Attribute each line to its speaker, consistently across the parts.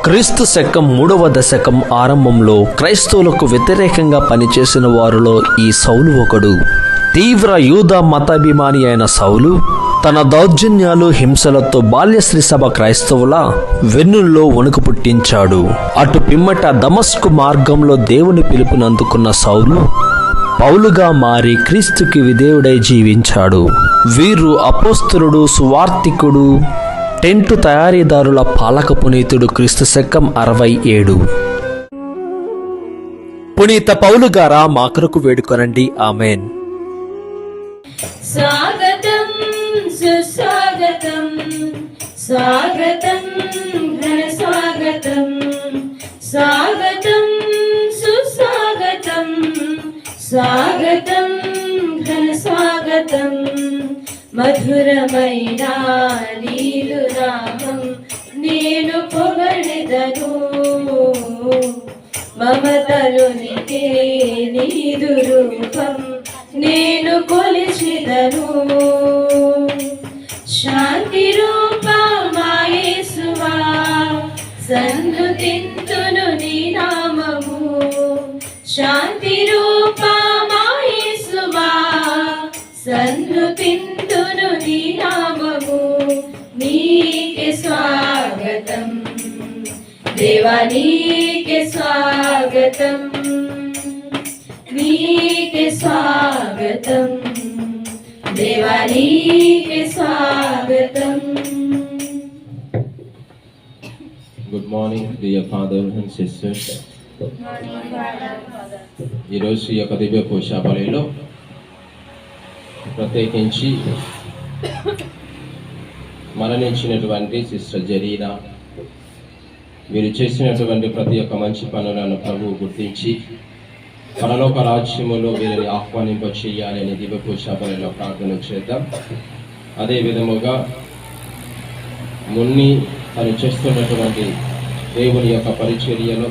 Speaker 1: క్రీస్తు శకం 3వ దశకం ఆరంభంలో క్రైస్తవులకు వ్యతిరేకంగా పనిచేసిన వారిలో ఈ సౌలు ఒకడు. తీవ్ర యూద మతాభిమాని అయిన సౌలు తన దౌర్జన్యాలు హింసలతో బాల్యశ్రీ సభ క్రైస్తవుల వెన్నుల్లో వణుకు పుట్టించాడు. అటు పిమ్మట దమస్కు మార్గంలో దేవుని పిలుపునందుకున్న సౌలు పౌలుగా మారి క్రీస్తుకి విధేయుడై జీవించాడు. వీరు అపోస్తలుడు, సువార్తికుడు, టెంటు తయారీదారుల పాలక పునీతుడు. క్రీస్తు శకం 67. పునీత పౌలు గారా మా కొరకు వేడుకొనండి. ఆమెన్.
Speaker 2: స్వాగతం సుస్వాగతం, స్వాగతం ఘన స్వాగతం, స్వాగతం సుస్వాగతం, స్వాగతం ఘన స్వాగతం. మధురమైన నీదు నామం నేను పొగడెదను, మమతలునికే నీదు రూపం నేను కొలిచెదను. శాంతి రూపమా యేసువా సన్నుతింతును నీ నామము, శాంతి రూపమా యేసువా సన్నుతింతును నీ నామము. నీకే స్వాగతం దేవా, నీకే స్వాగతం, నీకే స్వాగతం దేవా, నీకే స్వాగతం.
Speaker 3: Good morning dear father and sisters. ఈరోజు ఈ యొక్క దివ్య పూజాబలిలో ప్రత్యేకించి మరణించినటువంటి సిస్టర్ జరీనా, వీరు చేసినటువంటి ప్రతి ఒక్క మంచి పనులను ప్రభువు గుర్తించి పరలోక రాజ్యములో వీరిని ఆహ్వానింప చేయాలని దివ్య పూజాబలిలో ప్రార్థన చేద్దాం. అదే విధముగా మున్ని తను చేస్తున్నటువంటి దేవుని యొక్క పరిచర్యలో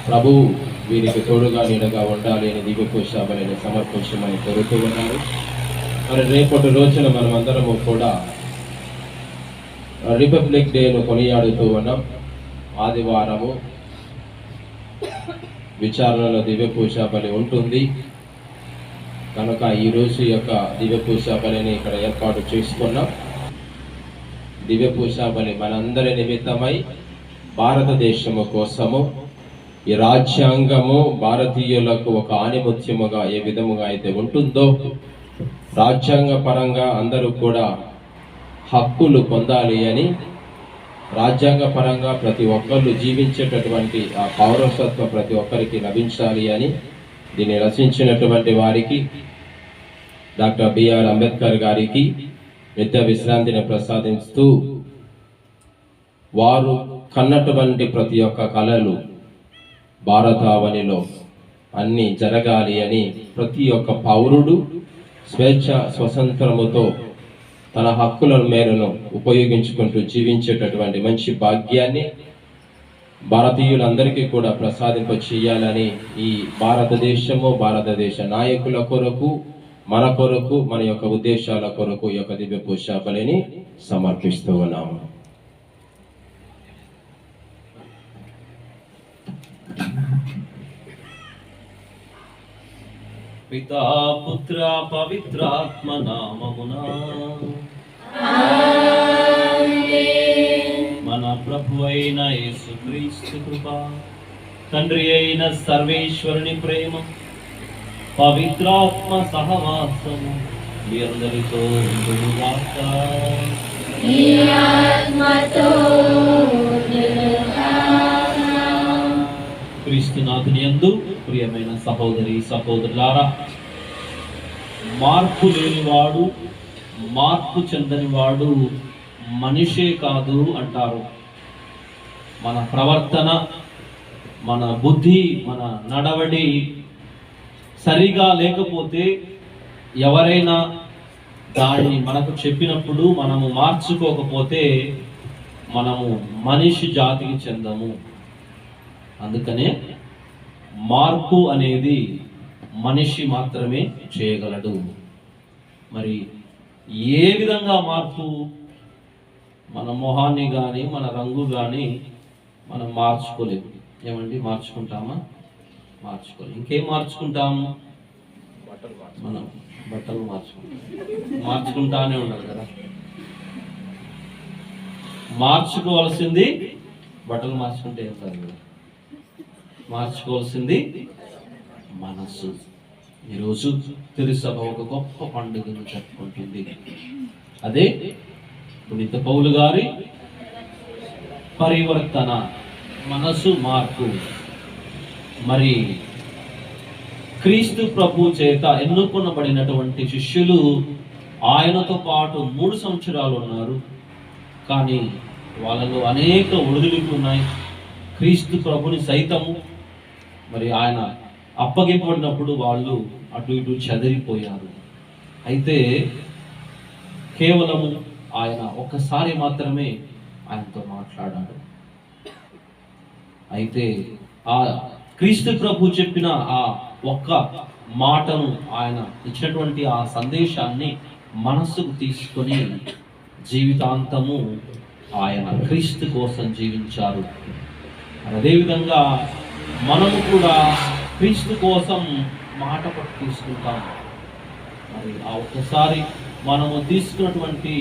Speaker 3: ప్రభువు వీరికి తోడుగా నీడగా ఉండాలి అని దివ్య పూజాబలిని సమర్పించమని కోరుతూ ఉన్నారు. మరి రేపటి రోజున మనం అందరము కూడా రిపబ్లిక్ డేను కొనియాడుతూ ఉన్నాం. ఆదివారము విచారణలో దివ్య పూజాబలి ఉంటుంది కనుక ఈరోజు యొక్క దివ్య పూజాబలిని ఇక్కడ ఏర్పాటు చేసుకున్నాం. దివ్య పూజాబలి మనందరి నిమిత్తమై భారతదేశము కోసము ఈ రాజ్యాంగము భారతీయులకు ఒక ఆణిముత్యముగా ఏ విధముగా అయితే ఉంటుందో, రాజ్యాంగ పరంగా అందరూ కూడా హక్కులు పొందాలి అని, రాజ్యాంగ పరంగా ప్రతి ఒక్కళ్ళు జీవించేటటువంటి ఆ పౌరసత్వం ప్రతి ఒక్కరికి లభించాలి అని దీన్ని రచించినటువంటి వారికి, డాక్టర్ బిఆర్ అంబేద్కర్ గారికి నిత్య విశ్రాంతిని ప్రసాదిస్తూ వారు కన్నటువంటి ప్రతి ఒక్క కళలు భారతావనిలో అన్నీ జరగాలి అని ప్రతి ఒక్క పౌరుడు స్వేచ్ఛ స్వతంత్రముతో తన హక్కుల మేరను ఉపయోగించుకుంటూ జీవించేటటువంటి మంచి భాగ్యాన్ని భారతీయులందరికీ కూడా ప్రసాదింప చేయాలని ఈ భారతదేశము, భారతదేశ నాయకుల కొరకు, మన కొరకు, మన యొక్క ఉద్దేశాల కొరకు ఈ యొక్క దివ్య పూజాబలిని సమర్పిస్తూ ఉన్నాము.
Speaker 4: పితా పుత్ర పవిత్రాత్మ నామమునా మన ప్రభు అయిన యేసుక్రీస్తు కృప, తండ్రి అయిన సర్వేశ్వరుని ప్రేమ, పవిత్రాత్మ సహవాసము మీ అందరితో ఉండుగాక. క్రీస్తునాథుని యందు ప్రియమైన సహోదరి సహోదరులారా, మార్పు లేనివాడు, మార్పు చెందనివాడు మనిషే కాదు అంటారు. మన ప్రవర్తన, మన బుద్ధి, మన నడవడి సరిగా లేకపోతే ఎవరైనా దాన్ని మనకు చెప్పినప్పుడు మనము మార్చుకోకపోతే మనము మనిషి జాతికి చెందము. అందుకనే మార్పు అనేది మనిషి మాత్రమే చేయగలడు. మరి ఏ విధంగా మార్పు? మన మొహాన్ని కానీ మన రంగు కానీ మనం మార్చుకోలేము. ఏమండి, మార్చుకుంటామా? మార్చుకోలేము. ఇంకేం మార్చుకుంటాము? మనం బట్టలు మార్చుకుంటానే ఉండాలి కదా. మార్చుకోవాల్సింది బట్టలు మార్చుకుంటే ఏం కాదు కదా. మార్చుకోవాల్సింది మనస్సు. ఈరోజు తిరుసభ ఒక గొప్ప పండుగను జరుపుకుంటుంది. అదే పునీత పౌలు గారి పరివర్తన, మనసు మార్పు. మరి క్రీస్తు ప్రభు చేత ఎన్నుకొనబడినటువంటి శిష్యులు ఆయనతో పాటు 3 సంవత్సరాలు ఉన్నారు. కానీ వాళ్ళలో అనేక ఒడిదుడుకులు ఉన్నాయి. క్రీస్తు ప్రభుని సైతము మరి ఆయన అప్పగింపబడినప్పుడు వాళ్ళు అటు ఇటు చెదిరిపోయారు. అయితే కేవలము ఆయన ఒక్కసారి మాత్రమే ఆయనతో మాట్లాడాడు. అయితే ఆ క్రీస్తు ప్రభు చెప్పిన ఆ ఒక్క మాటను, ఆయన ఇచ్చినటువంటి ఆ సందేశాన్ని మనస్సుకు తీసుకొని జీవితాంతము ఆయన క్రీస్తు కోసం జీవించారు. అదేవిధంగా మనము కూడా క్రీస్తు కోసం మాట పట్టు తీసుకుంటాం. మరి ఆ ఒక్కసారి మనము తీసుకున్నటువంటి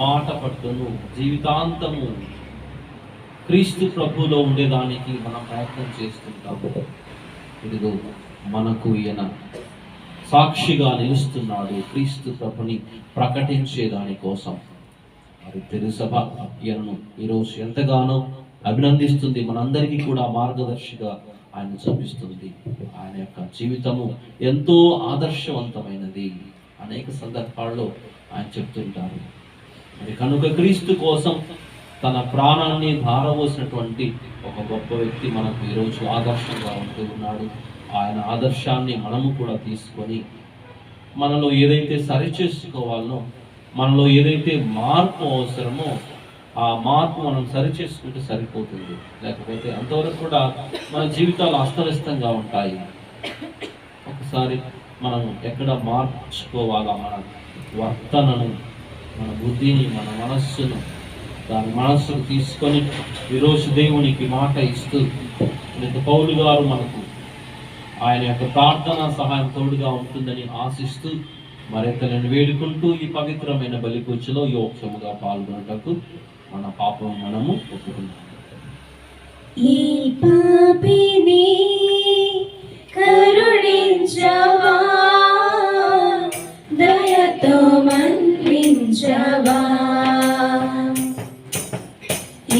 Speaker 4: మాట పట్టును జీవితాంతము క్రీస్తు ప్రభులో ఉండేదానికి మనం ప్రయత్నం చేస్తుంటాము. ఇదిగో మనకు ఈయన సాక్షిగా నిలుస్తున్నాడు క్రీస్తు ప్రభుని ప్రకటించే దాని కోసం. మరి తిరుసభ ఈయనను ఈరోజు ఎంతగానో అభినందిస్తుంది. మనందరికీ కూడా మార్గదర్శిగా ఆయన చూపిస్తుంది. ఆయన యొక్క జీవితము ఎంతో ఆదర్శవంతమైనది. అనేక సందర్భాల్లో ఆయన చెప్తుంటారు. మరి కనుక క్రీస్తు కోసం తన ప్రాణాన్ని ధారపోసినటువంటి ఒక గొప్ప వ్యక్తి మనకు ఈరోజు ఆదర్శంగా ఉంటూ ఉన్నాడు. ఆయన ఆదర్శాన్ని మనము కూడా తీసుకొని మనలో ఏదైతే సరిచేసుకోవాలనో, మనలో ఏదైతే మార్పు అవసరమో ఆ మార్పు మనం సరిచేసుకుంటే సరిపోతుంది. లేకపోతే అంతవరకు కూడా మన జీవితాలు అస్తవ్యస్తంగా ఉంటాయి. ఒకసారి మనం ఎక్కడ మార్చుకోవాలా, మన వర్తనను, మన బుద్ధిని, మన మనస్సును, దాని మనస్సును తీసుకొని ఈరోజు దేవునికి మాట ఇస్తూ పౌలు గారు మనకు ఆయన యొక్క ప్రార్థన సహాయం తోడుగా ఉంటుందని ఆశిస్తూ మరింతలను వేడుకుంటూ ఈ పవిత్రమైన బలిపూజలో యోక్షముగా పాల్గొనటకు మన పాపం మనము ఒప్పుకుంటాం.
Speaker 2: ఈ పాపిని కరుణించవా, దయతో మన్నించవా.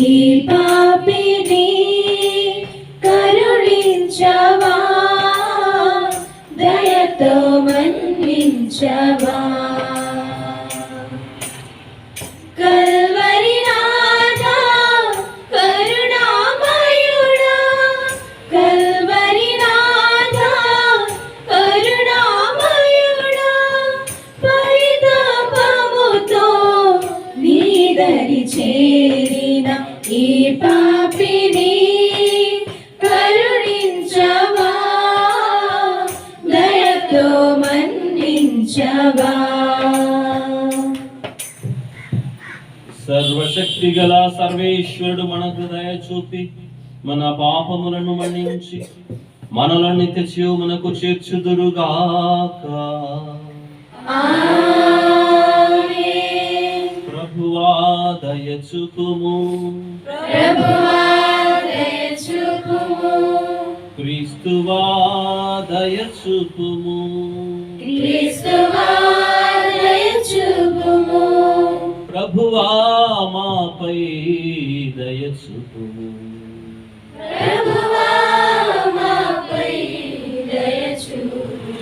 Speaker 2: ఈ పాపిని కరుణించవా, దయతో మన్నించవా. కల్వరి నాథా కరుణామయుడా, కల్వరి నాథా కరుణామయుడా, పరితాపముతో నీదరి చేరిన ఈ పాపిని కరుణించవా, దయతో మన్నించవా.
Speaker 4: సర్వశక్తి గల సర్వేశ్వరుడు మనకు దయ చూపి మన పాపములను మన్నించి మనలను నిత్య జీవమునకు చేర్చుదురుగాక.
Speaker 2: ఆమేన్.
Speaker 4: ప్రభువా దయ చూపుము,
Speaker 2: ప్రభువా దయ చూపుము,
Speaker 4: క్రీస్తువా దయ చూపుము,
Speaker 2: క్రీస్తువా దయ చూపుము,
Speaker 4: ప్రభువా మాపై దయ చూపుము.
Speaker 2: ప్రభువా మాపై దయ చూపుము.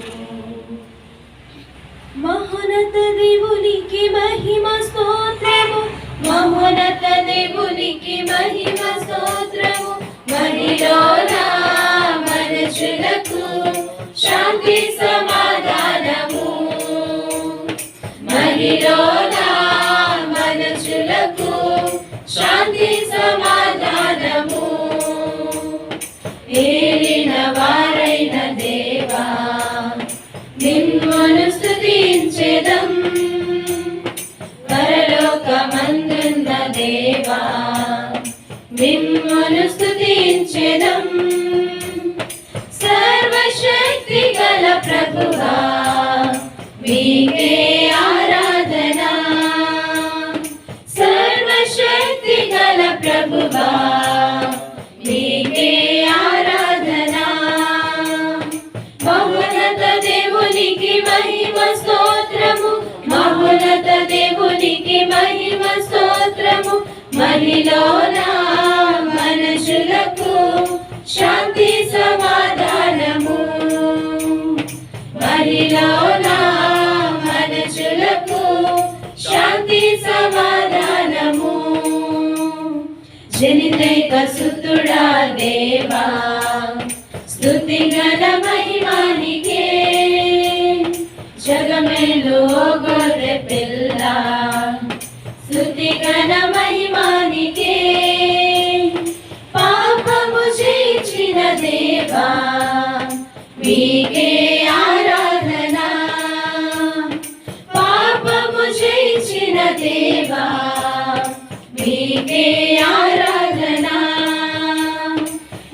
Speaker 2: మహోన్నత దేవునికి మహిమ స్తోత్రము, మహోన్నత దేవునికి మహిమ స్తోత్రము. మహిళల మనుషులకు శాంతి సమాధానము, మహిళల మనుషులకు శాంతి సమాధానము. ఏలిన వారైన దేవా నిన్ను స్తుతించెదం, పరలోకమందున్న దేవా నిన్ను స్తుతించెదం సర్వశక్తి గల ప్రభువా మీకే ఆరాధన సర్వశక్తి గల ప్రభువా మీకే ఆరాధన మహోన్నత దేవునికి మహిమ స్తోత్రము మహోన్నత దేవునికి మహిమ స్తోత్రము మహిళన మనుషులకు శాంతి సమాధానము మహిళన మనుషులకు శాంతి సమాధానము జనితైక సుతుడా దేవా స్తుతి గణ మహిమానికే జగమేలు గొర్రె పిల్ల స్తుతి గణ మహిమానికే పాపము చేసిన దేవా మీకే ఆరాధన పాపము చేసిన దేవా మీకే ఆరాధన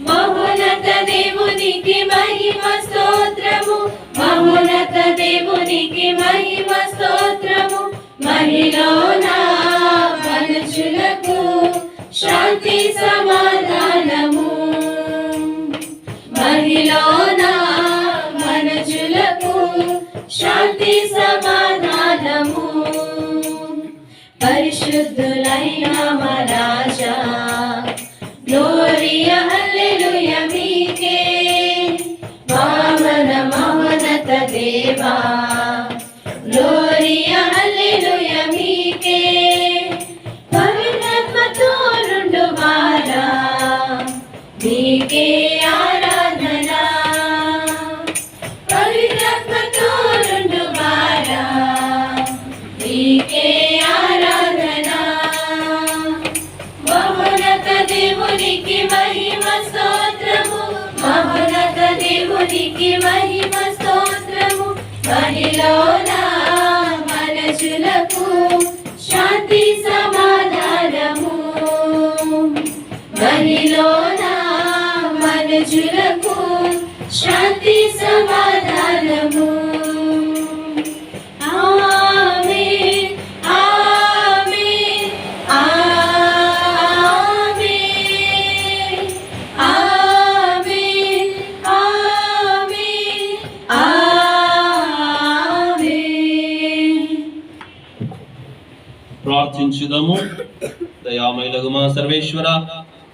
Speaker 2: మహోన్నత దేవునికి మహిమ స్తోత్రము మహోన్నత దేవునికి మహిమ స్తోత్రము మహిళన మనుషులకు శాంతి సమాధానము మహిళన మనుషులకు శాంతి సమాధానము పరిశుద్ధులైన మా రాజా గ్లోరియా హల్లెలూయా మీకే వామన మహోన్నత దేవా గ్లోరియా హల్లెలూయా మీకే పవిత్రాత్మతో రెండువారా మీకే ఆరాధన పవిత్రాత్మతో రెండువారా మీకే ఆరాధన మహోన్నత దేవునికి మహిమ స్తోత్రము మహోన్నత దేవునికి మహిమ స్తోత్రము మహిళన మనుషులకు శాంతి సమాధానము మహిళన మనుషులకు శాంతి సమాధానము ఆమేన్ ఆమేన్ ఆమేన్ ఆమేన్ ఆమేన్ ఆమేన్
Speaker 4: ప్రార్థించుదాము. దయామయులగు మా సర్వేశ్వర,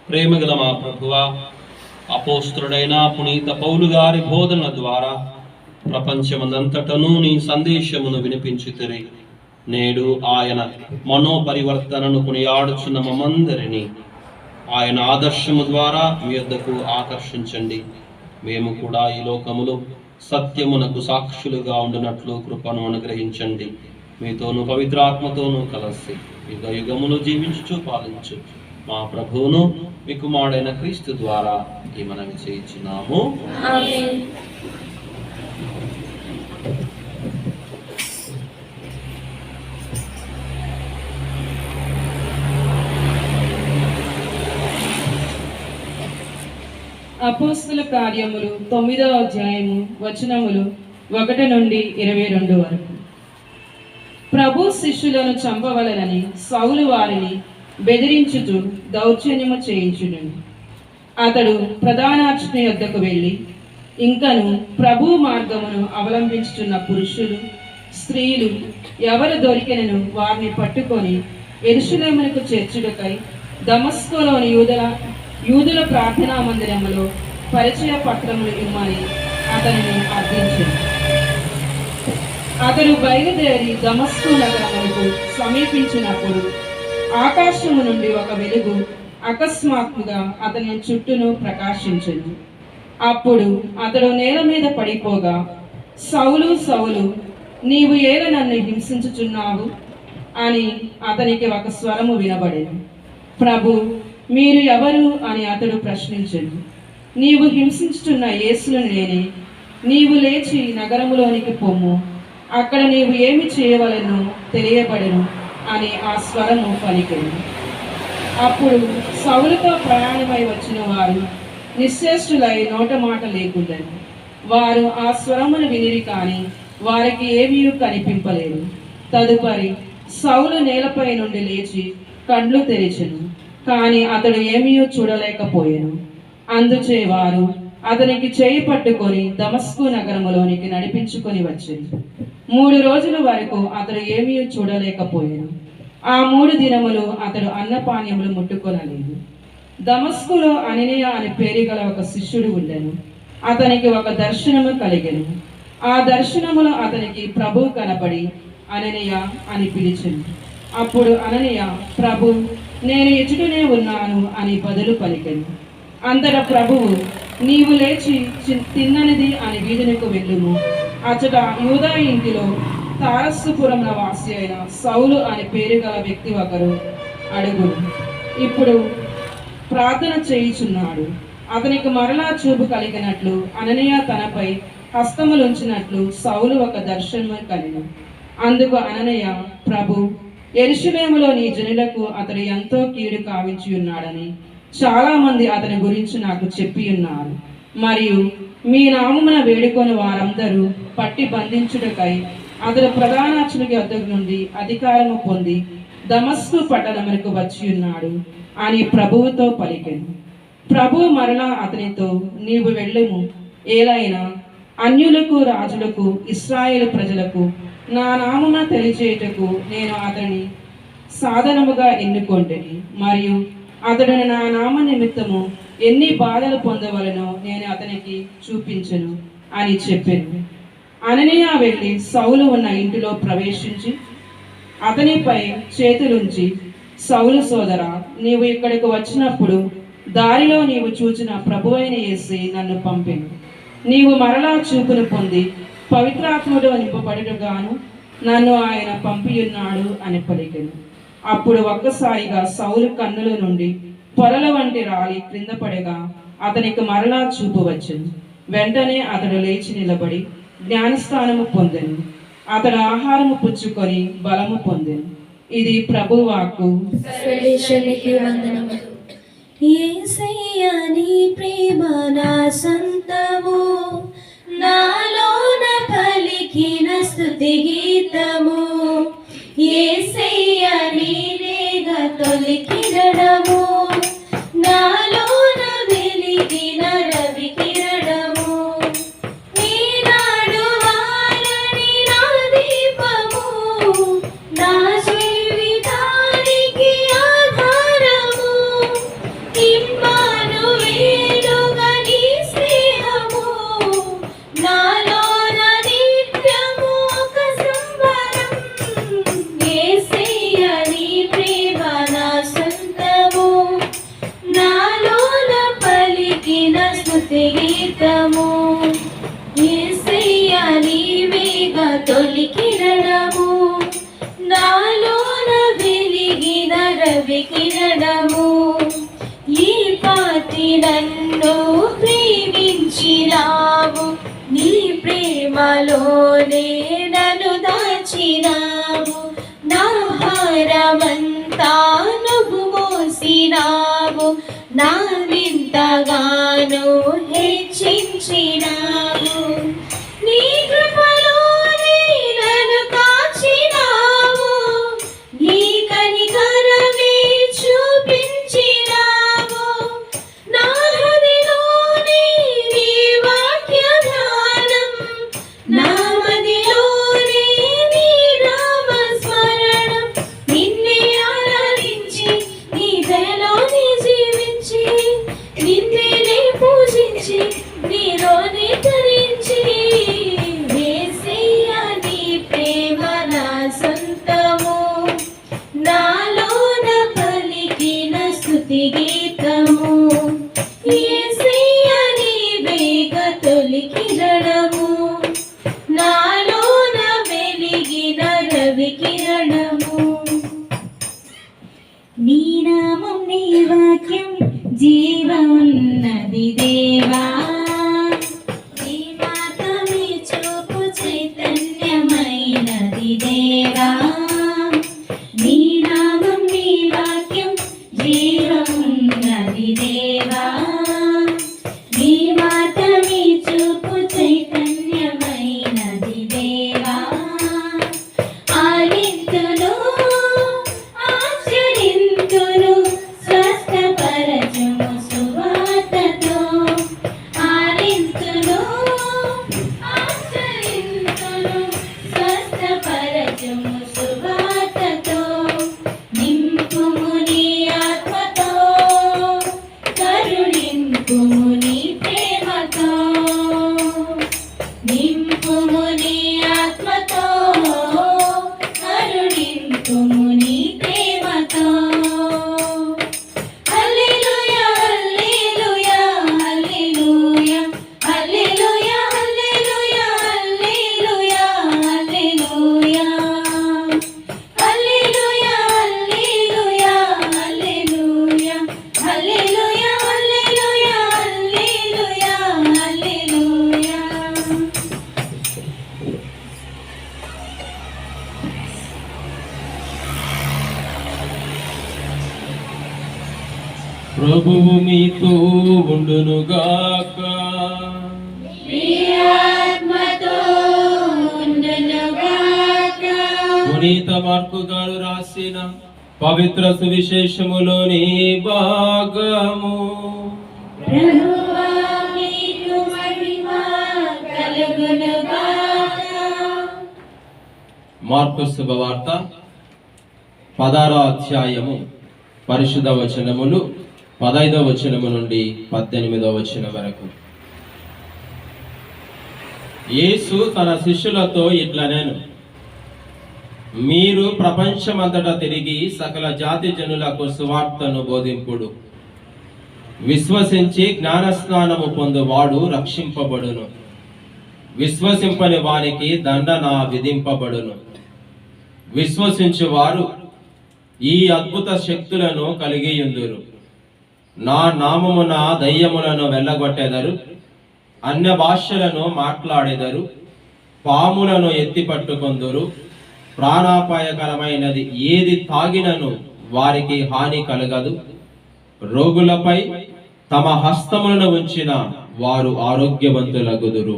Speaker 4: ప్రేమగల మా ప్రభువా, అపోస్తుడైన పునీత పౌలు గారి బోధనల ద్వారా ప్రపంచమందంతటను నీ సందేశమును వినిపించుతిరి. నేడు ఆయన మనోపరివర్తనను కొనియాడుచున్న మమ్మందరినీ ఆయన ఆదర్శము ద్వారా మీ యొద్దకు ఆకర్షించండి. మేము కూడా ఈ లోకములో సత్యమునకు సాక్షులుగా ఉండునట్లు కృపను అనుగ్రహించండి. మీతోను పవిత్రాత్మతోనూ కలిసి యుగ యుగములు జీవించుచు పాలించు మా ప్రభువును మీ కుమారుడైన క్రీస్తు ద్వారా ఈ మనవి చేయించున్నాము.
Speaker 2: ఆమేన్.
Speaker 5: అపోస్తుల కార్యములు 9వ అధ్యాయము వచనములు 1 నుండి 22 వరకు. ప్రభు శిష్యులను చంపవలనని సౌలు వారిని బెదిరించుచు దౌర్జన్యము చేయించును. అతడు ప్రధానార్చకుని యొద్దకు వెళ్ళి ఇంకను ప్రభు మార్గమును అవలంబించుచున్న పురుషులు స్త్రీలు ఎవరు దొరికినను వారిని పట్టుకొని యెరూషలేమునకు చేర్చుటకై దమస్కులోని యూదుల ప్రార్థనా మందిరములో పరిచయ పత్రములు ఇమ్మని అతనిని అర్థించాడు. అతడు బయలుదేరి దమస్కు నగరములకు సమీపించినప్పుడు ఆకాశము నుండి ఒక వెలుగు అకస్మాత్తుగా అతని చుట్టూను ప్రకాశించింది. అప్పుడు అతడు నేల మీద పడిపోగా, సౌలు సౌలు, నీవు ఏల నన్ను హింసించుచున్నావు అని అతనికి ఒక స్వరము వినబడేది. ప్రభు, మీరు ఎవరు అని అతడు ప్రశ్నించాడు. నీవు హింసించుచున్న యేసును నేనే. నీవు లేచి నగరములోనికి పొమ్ము, అక్కడ నీవు ఏమి చేయవలెనో తెలియబడెను అని ఆ స్వరము పలికెను. అప్పుడు సౌలుతో ప్రయాణమై వచ్చిన వారు నిశ్చేష్టులై నోట మాట లేకుండాను. వారు ఆ స్వరమును వినిరి కానీ వారికి ఏమీ కనిపింపలేదు. తదుపరి సౌలు నేలపై నుండి లేచి కండ్లు తెరిచెను, కానీ అతడు ఏమీ చూడలేకపోయాను. అందుచే వారు అతనికి చేయి పట్టుకొని దమస్కు నగరములోనికి నడిపించుకొని వచ్చారు. 3 రోజుల వరకు అతడు ఏమీ చూడలేకపోయాను. ఆ 3 దినములు అతడు అన్నపానీయములు ముట్టుకొనలేదు. దమస్కులో అననీయ అనే పేరు గల ఒక శిష్యుడు ఉండెను. అతనికి ఒక దర్శనము కలిగెను. ఆ దర్శనములో అతనికి ప్రభువు కనపడి అననీయ అని పిలిచెను. అప్పుడు అననీయ, ప్రభు, నేను ఎచుటనే ఉన్నాను అని బదులు పలికెను. అంతటా ప్రభువు, నీవు లేచి తిన్ననిది అని వీధునికి వెళ్ళుము. అచ్చట యూదా ఇంటిలో తారస్సుపురం వాసి అయిన సౌలు అని పేరు గల వ్యక్తి ఒకరు అడుగును. ఇప్పుడు ప్రార్థన చేయుచున్నాడు. అతనికి మరలా చూపు కలిగినట్లు అననీయ తనపై హస్తములుంచినట్లు సౌలు ఒక దర్శనము కలిగెను. అందుకు అననీయ, ప్రభు, యెరూషలేములో నీ జనులకు అతడు ఎంతో కీడు కావించి ఉన్నాడని చాలా మంది అతని గురించి నాకు చెప్పి ఉన్నారు. మరియు మీ నామమున వేడుకొని వారందరూ పట్టి బంధించుటకై అతడు ప్రధానార్చునికి వద్దకు నుండి అధికారము పొంది దమస్కు పట్టణమునకు వచ్చి ఉన్నాడు అని ప్రభువుతో పలికెను. ప్రభువు మరలా అతనితో, నీవు వెళ్ళుము, ఏలైనా అన్యులకు, రాజులకు, ఇశ్రాయేలు ప్రజలకు నా నామమున తెలియజేయుటకు నేను అతని సాధనముగా ఎన్నుకొంటిని. మరియు అతడు నా నామ నిమిత్తము ఎన్ని బాధలు పొందవలనో నేను అతనికి చూపించను అని చెప్పాను. అననీయ వెళ్ళి సౌలు ఉన్న ఇంటిలో ప్రవేశించి అతనిపై చేతులుంచి, సౌలు సోదరా, నీవు ఇక్కడికి వచ్చినప్పుడు దారిలో నీవు చూచిన ప్రభువైన యేసు నన్ను పంపెను. నీవు మరలా చూపును పొంది పవిత్రాత్ముడు నింపబడుగాను నన్ను ఆయన పంపియున్నాడు అని పలికెను. అప్పుడు ఒక్కసారిగా సౌలు కన్నుల నుండి పొరల వంటి రాలి క్రింద పడగా అతనికి మరలా చూపు వచ్చెను. వెంటనే అతడు లేచి నిలబడి జ్ఞానస్థానము పొందెను. అతడు ఆహారము పుచ్చుకొని బలము పొందెను. ఇది ప్రభువు వాక్కు.
Speaker 6: సర్వేశ్వరునికి వందనములు. యేసయ్యా నీ ప్రేమ నా సొంతము, నాలోన పలికిన స్తుతి గీతము. యేసయ్యా నీవేగా తొలి కిరణము, నాలోన వెలిగిన రవి కిరణము. నీనాడు వారని నా దీపము, నా జీవితానికి ఆధారము. ఇమ్మానుయేలుగా నీ స్నేహము, నాలోన నిత్యము ఒక సంబరం. యేసయ్యా నీ ప్రేమ నా సొంతము, నాలోన పలికిన స్తుతి గీతము. యేసయ్యా నీవేగా తొలి కిరణము, నాలోన వెలిగిన రవి కిరణము. ఈ పాటి నన్ను ప్రేమించినావు, నీ ప్రేమలోనే నన్ను దాచినావు. నా భారమంతా నువ్వు మోసినావు, నా వింతగాను హెచ్చించినావు. నీ కృపలోనే నన్ను కాచినావు, నీ కనికరమే చూపించినావు. నా హృదయంలోనే నీ వాక్య ధ్యానం, నా మదిలోనే నీ నామ స్మరణం. నిన్నే ఆరాధించి నీ దయలోనే జీవించి, నిన్నే పూజించి నీలోనే నింపుము నీ ప్రేమతో, నింపుము నీ ఆత్మతో, కరుణింపుము నీ ప్రేమతో. హల్లెలూయా హల్లెలూయా హల్లెలూయా హల్లెలూయా హల్లెలూయా హల్లెలూయా హల్లెలూయా హల్లెలూయా హల్లెలూయా హల్లెలూయా హల్లెలూయా హల్లెలూయా హల్లెలూయా హల్లెలూయా.
Speaker 3: ప్రభువు మీతో ఉండునుగాక.
Speaker 6: నీ ఆత్మతో ఉండునుగాక.
Speaker 3: పునీత మార్కు గారు రాసిన పవిత్ర సువిశేషములోని భాగము.
Speaker 6: ప్రభువా నీకు మహిమ కలుగునుగాక.
Speaker 3: మార్కు శుభవార్త 16వ అధ్యాయము పరిశుద్ధ వచనములు 15వ వచనము నుండి 18వ వచనం వరకు. యేసు తన శిష్యులతో ఇట్లనెను, మీరు ప్రపంచమంతటా తిరిగి సకల జాతి జనులకు సువార్తను బోధింపుడు. విశ్వసించి జ్ఞానస్నానము పొందువాడు రక్షింపబడును, విశ్వసింపని వారికి దండన విధింపబడును. విశ్వసించువారు ఈ అద్భుత శక్తులను కలిగియుందురు. నా నామమున దయ్యములను వెళ్ళగొట్టెదరు, అన్య భాషలను మాట్లాడెదరు, పాములను ఎత్తి పట్టుకొందురు, ప్రాణాపాయకరమైనది ఏది తాగినను వారికి హాని కలగదు. రోగులపై తమ హస్తములను ఉంచిన వారు ఆరోగ్యవంతులగుదురు.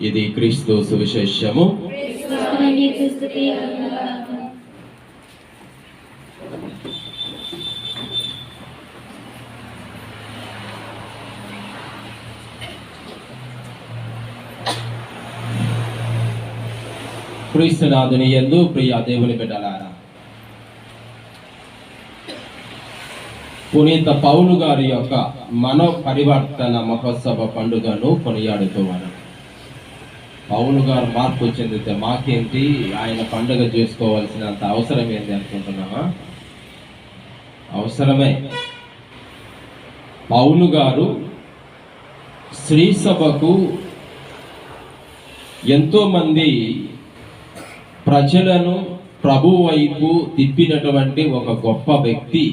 Speaker 3: ఇది క్రీస్తు సువిశేషము.
Speaker 6: నీకు స్తుతి కలుగునుగాక.
Speaker 3: క్రీస్తునాథుని యందు ప్రియ దేవుని బిడ్డలారా, పునీత పౌలు గారి యొక్క మనో పరివర్తన మహోత్సవ పండుగను కొనియాడుతూ మనం. పౌలు గారు మార్పు చెందితే మాకేంటి, ఆయన పండుగ చేసుకోవాల్సినంత అవసరం ఏంటి అనుకుంటున్నామా? అవసరమే. పౌలు గారు శ్రీ సభకు ఎంతో మంది ప్రజలను ప్రభు వైపు తిప్పినటువంటి ఒక గొప్ప వ్యక్తి.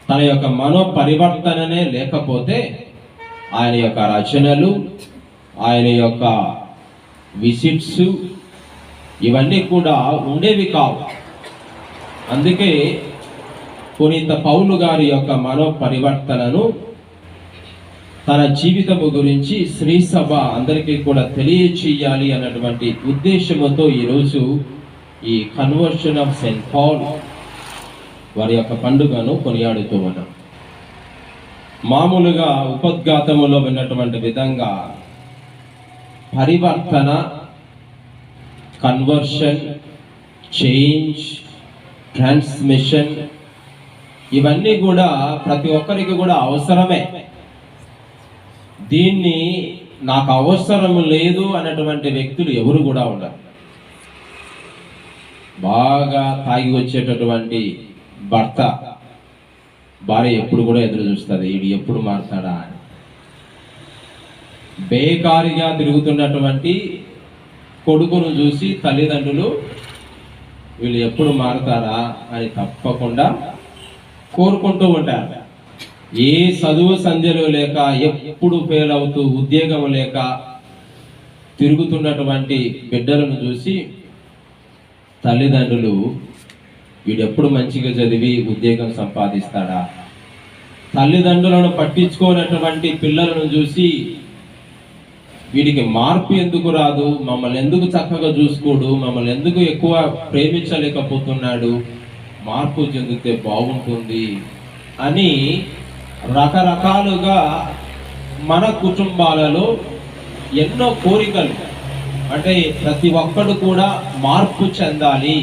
Speaker 3: తన యొక్క మనో పరివర్తననే లేకపోతే ఆయన యొక్క రచనలు, ఆయన యొక్క విజిట్స్ ఇవన్నీ కూడా ఉండేవి కావు. అందుకే పునీత పౌలు గారి యొక్క మనో పరివర్తనను, తన జీవితము గురించి శ్రీ సభ అందరికీ కూడా తెలియచేయాలి అన్నటువంటి ఉద్దేశంతో ఈరోజు ఈ కన్వర్షన్ ఆఫ్ సెయింట్ పాల్ వారి యొక్క పండుగను కొనియాడుతూ ఉన్నాం. మామూలుగా ఉపద్ఘాతములో విన్నటువంటి విధంగా పరివర్తన, కన్వర్షన్, చేంజ్, ట్రాన్స్మిషన్ ఇవన్నీ కూడా ప్రతి ఒక్కరికి కూడా అవసరమే. దీన్ని నాకు అవసరం లేదు అన్నటువంటి వ్యక్తులు ఎవరు కూడా ఉండరు. బాగా తాగి వచ్చేటటువంటి భర్త భార్య ఎప్పుడు కూడా ఎదురు చూస్తుంది, వీడు ఎప్పుడు మారుతాడా అని. బేకారిగా తిరుగుతున్నటువంటి కొడుకును చూసి తల్లిదండ్రులు వీళ్ళు ఎప్పుడు మారుతారా అని తప్పకుండా కోరుకుంటూ ఉంటారు. ఏ చదువు సంధ్యలు లేక, ఎప్పుడు ఫెయిల్ అవుతూ, ఉద్యోగం లేక తిరుగుతున్నటువంటి బిడ్డలను చూసి తల్లిదండ్రులు వీడెప్పుడు మంచిగా చదివి ఉద్యోగం సంపాదిస్తాడా, తల్లిదండ్రులను పట్టించుకోనటువంటి పిల్లలను చూసి వీడికి మార్పు ఎందుకు రాదు, మమ్మల్ని ఎందుకు చక్కగా చూసుకోడు, మమ్మల్ని ఎందుకు ఎక్కువ ప్రేమించలేకపోతున్నాడు, మార్పు చెందితే బాగుంటుంది అని రకరకాలుగా మన కుటుంబాలలో ఎన్నో కోరికలు. అంటే ప్రతి ఒక్కడు కూడా మార్పు చెందాలి,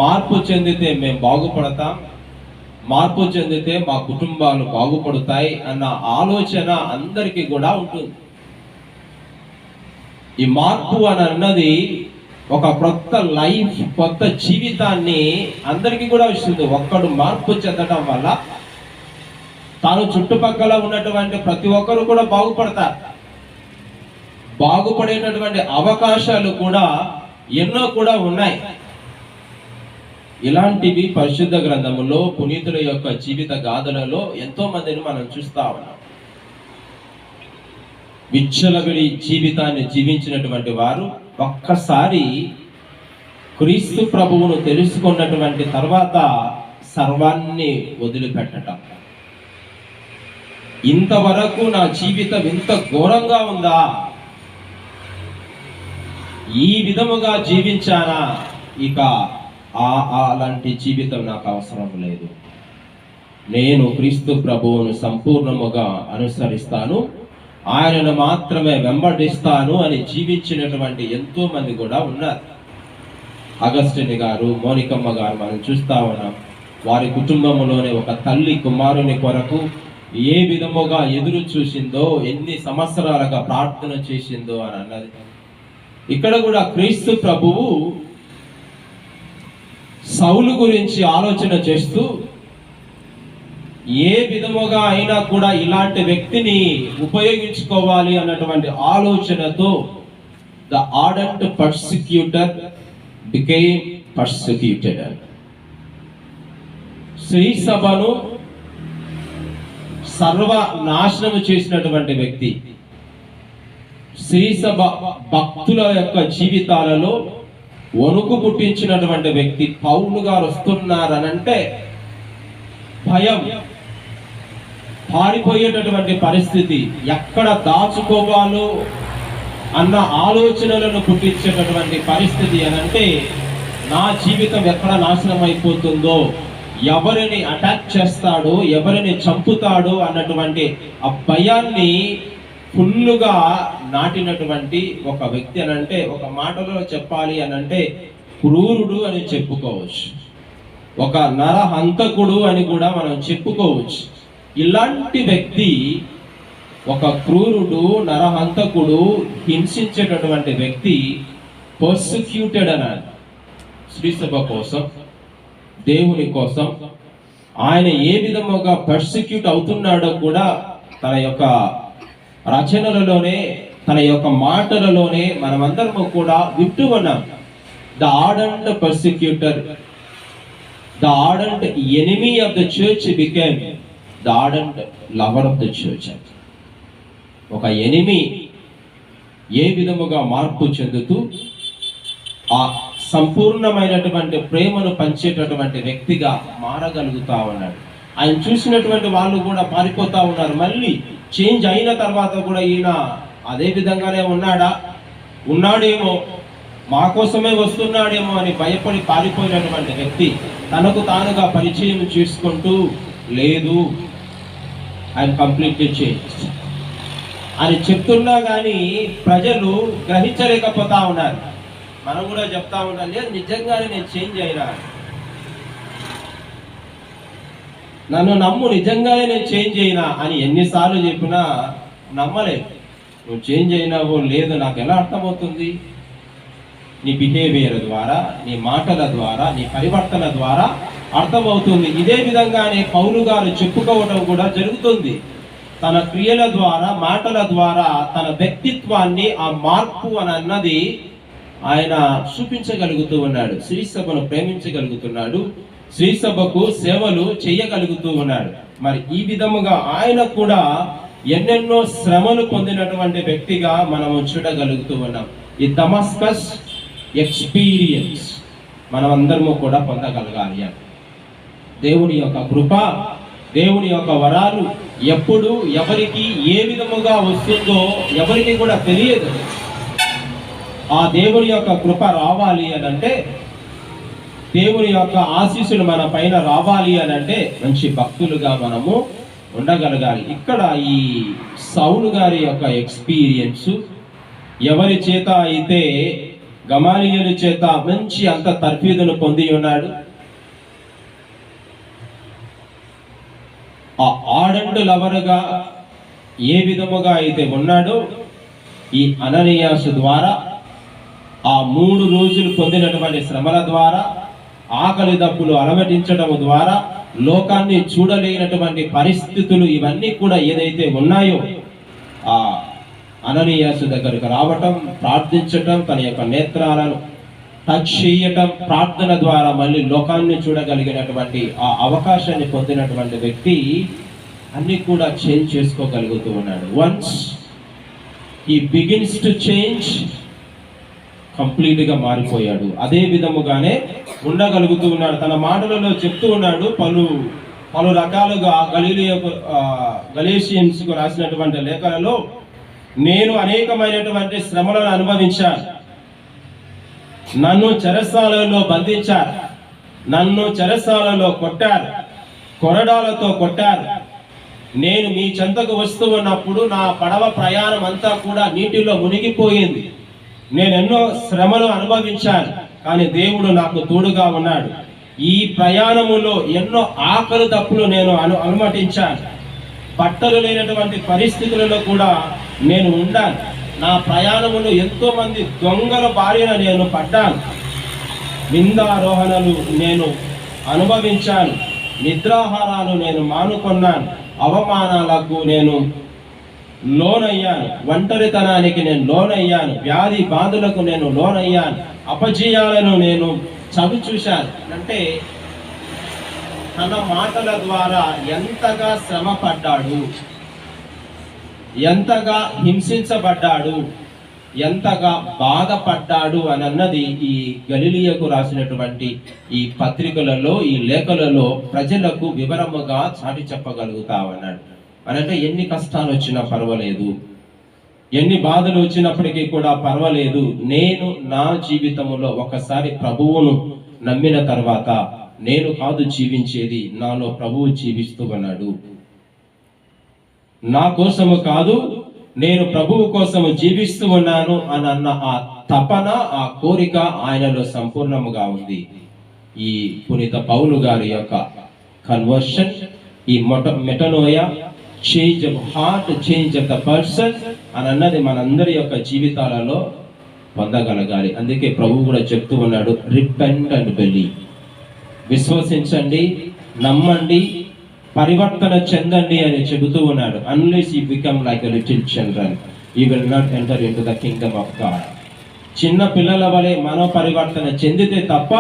Speaker 3: మార్పు చెందితే మేము బాగుపడతాం, మార్పు చెందితే మా కుటుంబాలు బాగుపడతాయి అన్న ఆలోచన అందరికీ కూడా ఉంటుంది. ఈ మార్పు అని అన్నది ఒక కొత్త లైఫ్, కొత్త జీవితాన్ని అందరికీ కూడా ఇస్తుంది. ఒక్కడు మార్పు చెందడం వల్ల తాను చుట్టుపక్కల ఉన్నటువంటి ప్రతి ఒక్కరు కూడా బాగుపడతారు. బాగుపడేటటువంటి అవకాశాలు కూడా ఎన్నో కూడా ఉన్నాయి. ఇలాంటివి పరిశుద్ధ గ్రంథములో పునీతుల యొక్క జీవిత గాథలలో ఎంతో మందిని మనం చూస్తా ఉన్నాం. విచ్చలవిడి జీవితాన్ని జీవించినటువంటి వారు ఒక్కసారి క్రీస్తు ప్రభువును తెలుసుకున్నటువంటి తర్వాత సర్వాన్ని వదిలిపెట్టడం. ఇంతవరకు నా జీవితం ఇంత ఘోరంగా ఉందా, ఈ విధముగా జీవించానా, ఇక అలాంటి జీవితం నాకు అవసరం లేదు, నేను క్రీస్తు ప్రభువును సంపూర్ణముగా అనుసరిస్తాను, ఆయనను మాత్రమే వెంబడిస్తాను అని జీవించినటువంటి ఎంతో మంది కూడా ఉన్నారు. అగస్టిన్ గారు, మోనికమ్మ గారు మనం చూస్తా ఉన్నాం. వారి కుటుంబంలోనే ఒక తల్లి కుమారుని కొరకు ఏ విధముగా ఎదురు చూసిందో, ఎన్ని సంవత్సరాలుగా ప్రార్థన చేసిందో అని అన్నది. ఇక్కడ కూడా క్రీస్తు ప్రభువు సౌలు గురించి ఆలోచన చేస్తూ ఏ విధముగా అయినా కూడా ఇలాంటి వ్యక్తిని ఉపయోగించుకోవాలి అన్నటువంటి ఆలోచనతో the ardent persecutor became persecuted. శ్రీ సభను సర్వ నాశనము చేసినటువంటి వ్యక్తి, శ్రీ సభ భక్తుల యొక్క జీవితాలలో వణుకు పుట్టించినటువంటి వ్యక్తి పౌలు గారు వస్తున్నారనంటే భయం, పారిపోయేటటువంటి పరిస్థితి, ఎక్కడ దాచుకోవాలో అన్న ఆలోచనలను పుట్టించేటటువంటి పరిస్థితి అనంటే నా జీవితం ఎక్కడ నాశనం అయిపోతుందో, ఎవరిని అటాక్ చేస్తాడో, ఎవరిని చంపుతాడో అన్నటువంటి ఆ భయాన్ని ఫుల్లుగా నాటినటువంటి ఒక వ్యక్తి అనంటే, ఒక మాటలో చెప్పాలి అనంటే క్రూరుడు అని చెప్పుకోవచ్చు, ఒక నరహంతకుడు అని కూడా మనం చెప్పుకోవచ్చు. ఇలాంటి వ్యక్తి, ఒక క్రూరుడు, నరహంతకుడు, హింసించేటటువంటి వ్యక్తి పర్సిక్యూటెడ్ అన్నాడు. శ్రీసభ కోసం, దేవుని కోసం ఆయన ఏ విధముగా పర్సిక్యూట్ అవుతున్నాడో కూడా తన యొక్క రచనలలోనే, తన యొక్క మాటలలోనే మనమందరము కూడా వింటూ ఉన్నాం. The ardent persecutor, the ardent enemy of the church became the ardent lover of the church. ఒక ఎనిమీ ఏ విధముగా మార్పు చెందుతూ ఆ సంపూర్ణమైనటువంటి ప్రేమను పంచేటటువంటి వ్యక్తిగా మారగలుగుతా ఉన్నాడు. ఆయన చూసినటువంటి వాళ్ళు కూడా పారిపోతా ఉన్నారు. మళ్ళీ చేంజ్ అయిన తర్వాత కూడా ఈయన అదే విధంగానే ఉన్నాడేమో, మా కోసమే వస్తున్నాడేమో అని భయపడి పారిపోయినటువంటి వ్యక్తి తనకు తానుగా పరిచయం చేసుకుంటూ, లేదు ఐఎమ్ కంప్లీట్లీ చేంజ్ అని చెప్తున్నా కానీ ప్రజలు గ్రహించలేకపోతా ఉన్నారు. మనం కూడా చెప్తా ఉండాలి, లేదు నిజంగానే నేను చేంజ్ అయినా, నన్ను నమ్ము, నిజంగానే నేను చేంజ్ అయినా అని ఎన్నిసార్లు చెప్పినా నమ్మలేదు. నువ్వు చేంజ్ అయినావో లేదు నాకు ఎలా అర్థమవుతుంది? నీ బిహేవియర్ ద్వారా, నీ మాటల ద్వారా, నీ పరివర్తన ద్వారా అర్థమవుతుంది. ఇదే విధంగానే పౌలు గారు చెప్పుకోవడం కూడా జరుగుతుంది. తన క్రియల ద్వారా, మాటల ద్వారా తన వ్యక్తిత్వాన్ని, ఆ మార్పు అని అన్నది ఆయన చూపించగలుగుతూ ఉన్నాడు. శ్రీసభను ప్రేమించగలుగుతున్నాడు, శ్రీసభకు సేవలు చేయగలుగుతూ ఉన్నాడు. మరి ఈ విధముగా ఆయన కూడా ఎన్నెన్నో శ్రమలు పొందినటువంటి వ్యక్తిగా మనం చూడగలుగుతూ ఉన్నాం. ఈ దమస్కస్ ఎక్స్పీరియన్స్ మనం అందరము కూడా పొందగలగాలి. దేవుని యొక్క కృప, దేవుని యొక్క వరాలు ఎప్పుడు ఎవరికి ఏ విధముగా వస్తుందో ఎవరికి కూడా తెలియదు. ఆ దేవుని యొక్క కృప రావాలి అని అంటే, దేవుని యొక్క ఆశీస్సులు మన పైన రావాలి అని అంటే మంచి భక్తులుగా మనము ఉండగలగాలి. ఇక్కడ ఈ సౌలు గారి యొక్క ఎక్స్పీరియన్స్ ఎవరి చేత అయితే గమాలియేలు చేత మంచి అంత తర్ఫీదును పొంది ఉన్నాడు, ఆ ఆర్డెంట్ లవర్గా ఏ విధముగా అయితే ఉన్నాడో ఈ అననీయాసు ద్వారా ఆ 3 రోజులు పొందినటువంటి శ్రమల ద్వారా, ఆకలి దప్పులు అలమటించడం ద్వారా, లోకాన్ని చూడలేనటువంటి పరిస్థితులు ఇవన్నీ కూడా ఏదైతే ఉన్నాయో ఆ అననీయాసు దగ్గరకు రావటం, ప్రార్థించటం, తన యొక్క నేత్రాలను టచ్ చేయటం, ప్రార్థన ద్వారా మళ్ళీ లోకాన్ని చూడగలిగినటువంటి ఆ అవకాశాన్ని పొందినటువంటి వ్యక్తి అన్ని కూడా చేంజ్ చేసుకోగలుగుతూ ఉన్నాడు. వన్స్ ఈ బిగిన్స్ టు చేంజ్, కంప్లీట్గా మారిపోయాడు. అదే విధముగానే ఉండగలుగుతూ ఉన్నాడు. తన మాటలలో చెప్తూ ఉన్నాడు, పలు రకాలుగా గలేషియన్స్కు రాసినటువంటి లేఖలలో, నేను అనేకమైనటువంటి శ్రమలను అనుభవించాను, నన్ను చెరసాలలో బంధించారు, నన్ను చెరసాలలో కొట్టారు, కొరడాలతో కొట్టారు. నేను మీ చెంతకు వస్తూ ఉన్నప్పుడు నా పడవ ప్రయాణం అంతా కూడా నీటిలో మునిగిపోయింది. నేను ఎన్నో శ్రమలు అనుభవించాను, కానీ దేవుడు నాకు తోడుగా ఉన్నాడు. ఈ ప్రయాణములో ఎన్నో ఆకలి దప్పులు నేను అనుమతించాను. బట్టలు లేనటువంటి పరిస్థితులలో కూడా నేను ఉండాను. నా ప్రయాణములో ఎంతో మంది దొంగల బారిన నేను పడ్డాను. నిందారోహణలు నేను అనుభవించాను. నిద్రాహారాలు నేను మానుకొన్నాను. అవమానాలకు నేను లోనయ్యాను. ఒంటరితనానికి నేను లోనయ్యాను. వ్యాధి బాధలకు నేను లోనయ్యాను. అపజయాలను నేను చవి చూశాను. అంటే తన మాటల ద్వారా ఎంతగా శ్రమ పడ్డాడు, ఎంతగా హింసించబడ్డాడు, ఎంతగా బాధపడ్డాడు అని అన్నది ఈ గలిలియకు రాసినటువంటి ఈ పత్రికలలో, ఈ లేఖలలో ప్రజలకు వివరముగా చాటి చెప్పగలుగుతా ఉన్నాడు. అనంటే ఎన్ని కష్టాలు వచ్చినా పర్వాలేదు, ఎన్ని బాధలు వచ్చినప్పటికీ కూడా పర్వాలేదు, నేను నా జీవితంలో ఒకసారి ప్రభువును నమ్మిన తర్వాత నేను కాదు జీవించేది, నాలో ప్రభువు జీవిస్తూ ఉన్నాడు. నా కోసము కాదు, నేను ప్రభువు కోసము జీవిస్తూ ఉన్నాను అని అన్న ఆ తపన, ఆ కోరిక ఆయనలో సంపూర్ణముగా ఉంది. ఈ పునీత పౌలు గారి యొక్క కన్వర్షన్, ఈ metanoia, change of heart, change of the person అని అన్నది మనందరి యొక్క జీవితాలలో పొందగలగాలి. అందుకే ప్రభువు కూడా చెప్తూ ఉన్నాడు, రిపెంట్ అండ్ బిలీవ్. విశ్వసించండి, నమ్మండి, పరివర్తన చెందండి అని చెబుతూ ఉన్నాడు. Unless you become like a little children you will not enter into the Kingdom of God. చిన్న పిల్లల వలె మనో పరివర్తన చెందితే తప్ప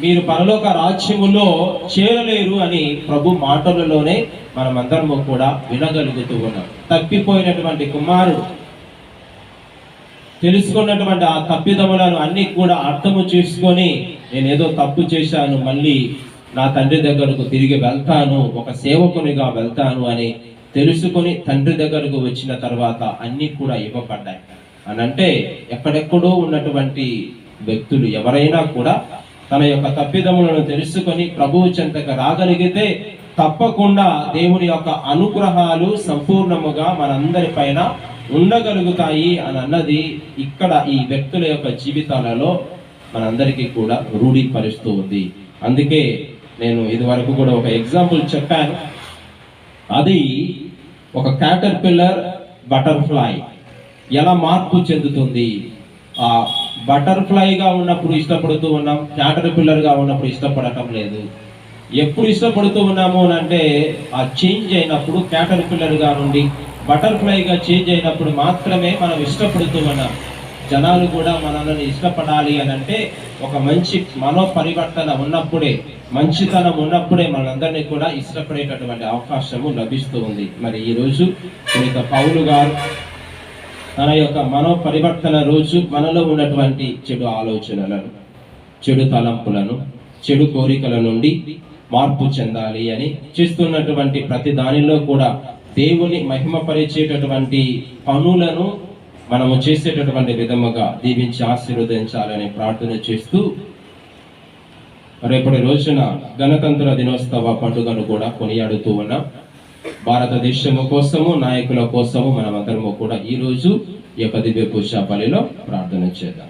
Speaker 3: మీరు పరలోక రాజ్యములో చేరలేరు అని ప్రభు మాటలలోనే మనమందరము కూడా వినగలుగుతూ ఉన్నాం. తప్పిపోయినటువంటి కుమారుడు తెలుసుకున్నటువంటి ఆ తప్పిదములను అన్ని కూడా అర్థము చేసుకొని, నేను ఏదో తప్పు చేశాను, మళ్ళీ నా తండ్రి దగ్గరకు తిరిగి వెళ్తాను, ఒక సేవకునిగా వెళ్తాను అని తెలుసుకొని తండ్రి దగ్గరకు వచ్చిన తర్వాత అన్ని కూడా ఇవ్వబడ్డాయి. అని అంటే ఎక్కడెక్కడో ఉన్నటువంటి వ్యక్తులు ఎవరైనా కూడా తన యొక్క తప్పిదములను తెలుసుకొని ప్రభువు చెంతకు రాగలిగితే తప్పకుండా దేవుని యొక్క అనుగ్రహాలు సంపూర్ణముగా మనందరి పైన ఉండగలుగుతాయి అని అన్నది ఇక్కడ ఈ వ్యక్తుల యొక్క జీవితాలలో మనందరికీ కూడా రూఢీపరుస్తూ ఉంది. అందుకే నేను ఇది వరకు కూడా ఒక ఎగ్జాంపుల్ చెప్పాను. అది ఒక క్యాటర్పిల్లర్ బటర్ఫ్లై ఎలా మార్పు చెందుతుంది. ఆ బటర్ఫ్లైగా ఉన్నప్పుడు ఇష్టపడుతూ ఉన్నాం, క్యాటర్పిల్లర్గా ఉన్నప్పుడు ఇష్టపడటం లేదు. ఎప్పుడు ఇష్టపడుతూ ఉన్నాము అని అంటే ఆ చేంజ్ అయినప్పుడు, క్యాటర్పిల్లర్గా నుండి బటర్ఫ్లైగా చేంజ్ అయినప్పుడు మాత్రమే మనం ఇష్టపడుతూ ఉన్నాం. జనాలు కూడా మనల్ని ఇష్టపడాలి అని అంటే ఒక మంచి మనో పరివర్తన ఉన్నప్పుడే, మంచితనం ఉన్నప్పుడే మనందరినీ కూడా ఇష్టపడేటటువంటి అవకాశము లభిస్తూ ఉంది. మరి ఈరోజు పునీత పౌలు గారు తన యొక్క మనో పరివర్తన రోజు మనలో ఉన్నటువంటి చెడు ఆలోచనలను, చెడు తలంపులను, చెడు కోరికల నుండి మార్పు చెందాలి అని చేస్తున్నటువంటి ప్రతి దానిలో కూడా దేవుని మహిమపరిచేటటువంటి పనులను మనము చేసేటటువంటి విధముగా దీవించి ఆశీర్వదించాలని ప్రార్థన చేస్తూ, రేపటి రోజున గణతంత్ర దినోత్సవ పండుగను కూడా కొనియాడుతూ ఉన్నాం. భారతదేశము కోసము, నాయకుల కోసము మనమందరము కూడా ఈ రోజు ఈ యొక్క దివ్య పూజా బలిలో ప్రార్థన చేద్దాం.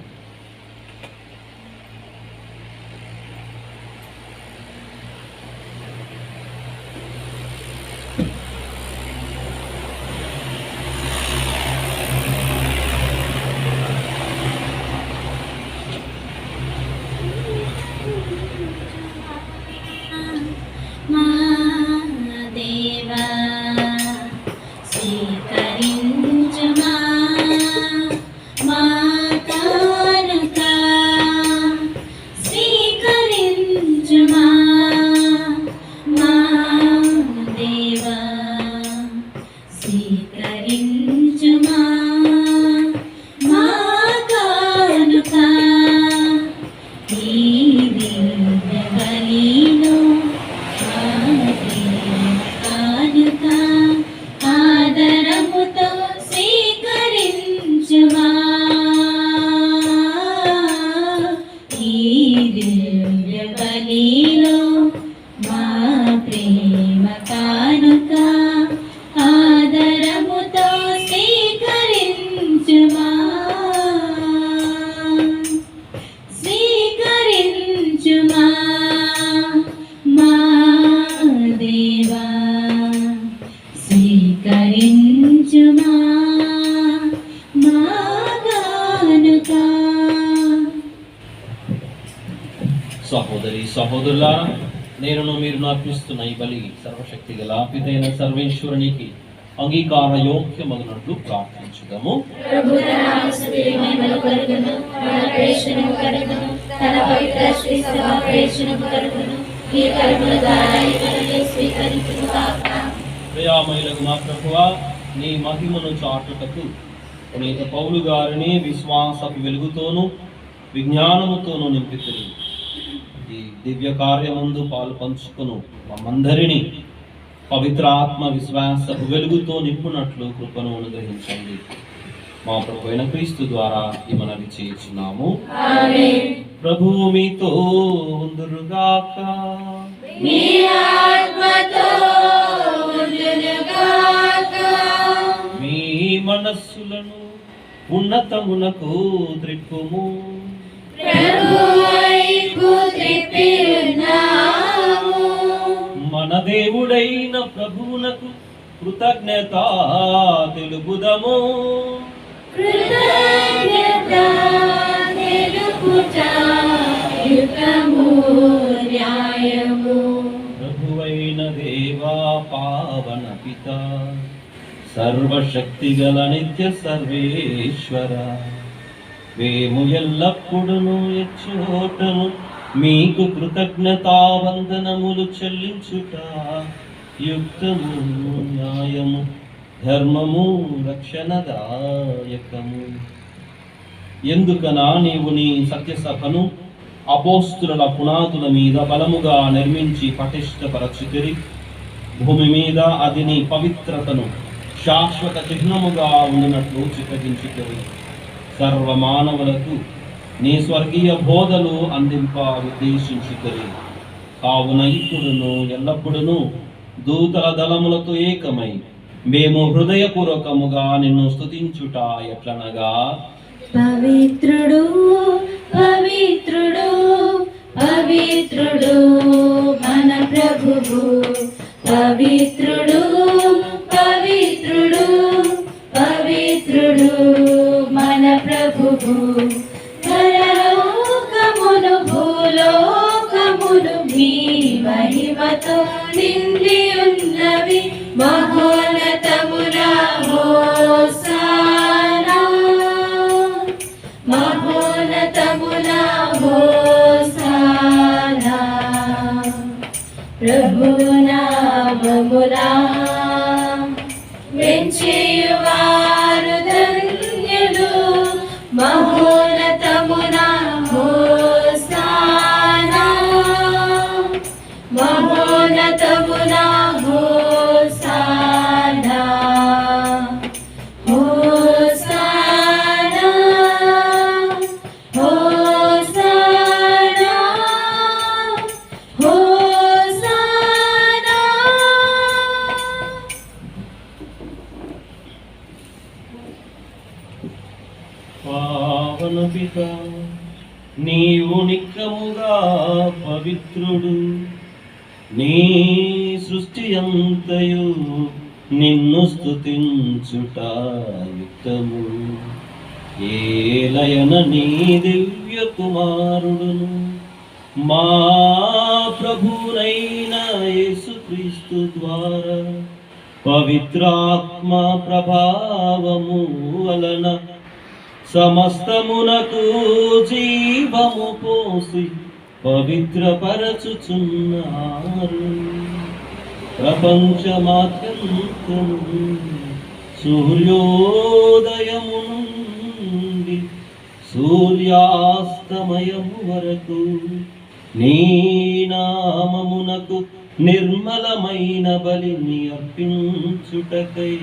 Speaker 6: కరించుమా మా కానుక.
Speaker 4: సహోదరి సహోదరులారా, నేను మీరు అర్పిస్తున్న ఈ బలి సర్వశక్తి గల పితైన సర్వేశ్వరునికి అంగీకార యోగ్యమగినట్లు ప్రార్థించుదాము.
Speaker 6: ప్రభు తన ఆస్తుతి మహిమల కొరకును మన ప్రేషణము కొరకును తన పవిత్ర శ్రీ సభ ప్రేషణము కొరకును ఈ కర్మల ద్వారా ఇతరులు స్వీకరించును కాక.
Speaker 4: దయామయులకు మా ప్రభువా, నీ మహిమను చాటుటకు పునీత పౌలు గారిని విశ్వాసపు వెలుగుతోనూ విజ్ఞానముతోనూ నింపితిరి. ఈ దివ్య కార్యమందు పాలు పంచుకును మమ్మందరినీ పవిత్ర ఆత్మ విశ్వాసపు వెలుగుతో నింపునట్లు కృపను అనుగ్రహించండి. మా ప్రభు అయిన క్రీస్తు ద్వారా ఈ మనవి చేయుచున్నాము. ప్రభువు మీతో ఉందురుగాక.
Speaker 6: మీ ఆత్మతో ఉండునుగాక.
Speaker 4: మీ మనస్సులను ఉన్నతమునకు త్రిప్పుము.
Speaker 6: ప్రభువైపు త్రిప్పి ఉన్నాము.
Speaker 4: మన దేవుడైన ప్రభువునకు కృతజ్ఞత తెలుపుదము.
Speaker 6: కృతజ్ఞత తెలుపుట యుగము న్యాయము.
Speaker 4: ప్రభువైన దేవా పావన పిత సర్వశక్తిగల నిత్య సర్వేశ్వర, మేము ఎల్లప్పుడూ ఎచ్చోటను మీకు కృతజ్ఞతావందనములు చెల్లించుట యుక్తము, న్యాయము, ధర్మము, రక్షణదాయకము. ఎందుకనా నీవు నీ సత్యసభను అపోస్తుల పునాదుల మీద బలముగా నిర్మించి పటిష్టపరచుతిరి. భూమి మీద అది నీ పవిత్రతను శాశ్వత చిహ్నముగా ఉండినట్లు చిత్తగించుతిరి. సర్వమానవులకు నీ స్వర్గీయ బోధలు అందింప ఉద్దేశించుతిరి. కావున ఇప్పుడును ఎల్లప్పుడూ దూతల దళములతో ఏకమై మేము హృదయపూర్వకముగా నిన్ను స్తుతించుట ఎట్లనగా,
Speaker 6: పవిత్రుడు పవిత్రుడు పవిత్రుడు మన ప్రభువు, పవిత్రుడు పవిత్రుడు పవిత్రుడు మన ప్రభువు. పరలోకమును భూలోకమును మీ మహిమతో నిండి ఉన్నవి. మహోన్నతమున హోసానా, మహోన్నతమున హోసానా. ప్రభునామమునా వెంచేయువారు ధన్యులు. మహోన్నతమున హోసానా, మహోన్నతమున హోసానా. హోసానా హోసానా హోసానా.
Speaker 4: పావన పిత నీవు నిక్కముగా పవిత్రుడు. నీ సృష్టి అంతయు నిన్ను స్తుతించుట యుక్తము. ఏలయన నీ దివ్య కుమారుడును మా ప్రభునైన యేసుక్రీస్తు ద్వారా పవిత్రాత్మ ప్రభావము వలన సమస్తమునకు జీవము పోసి పవిత్రపరచుచున్నారు. ప్రపంచమాద్యంతము సూర్యోదయము నుండి సూర్యాస్తమయము వరకు నీ నామమునకు నిర్మలమైన బలిని అర్పించుటకై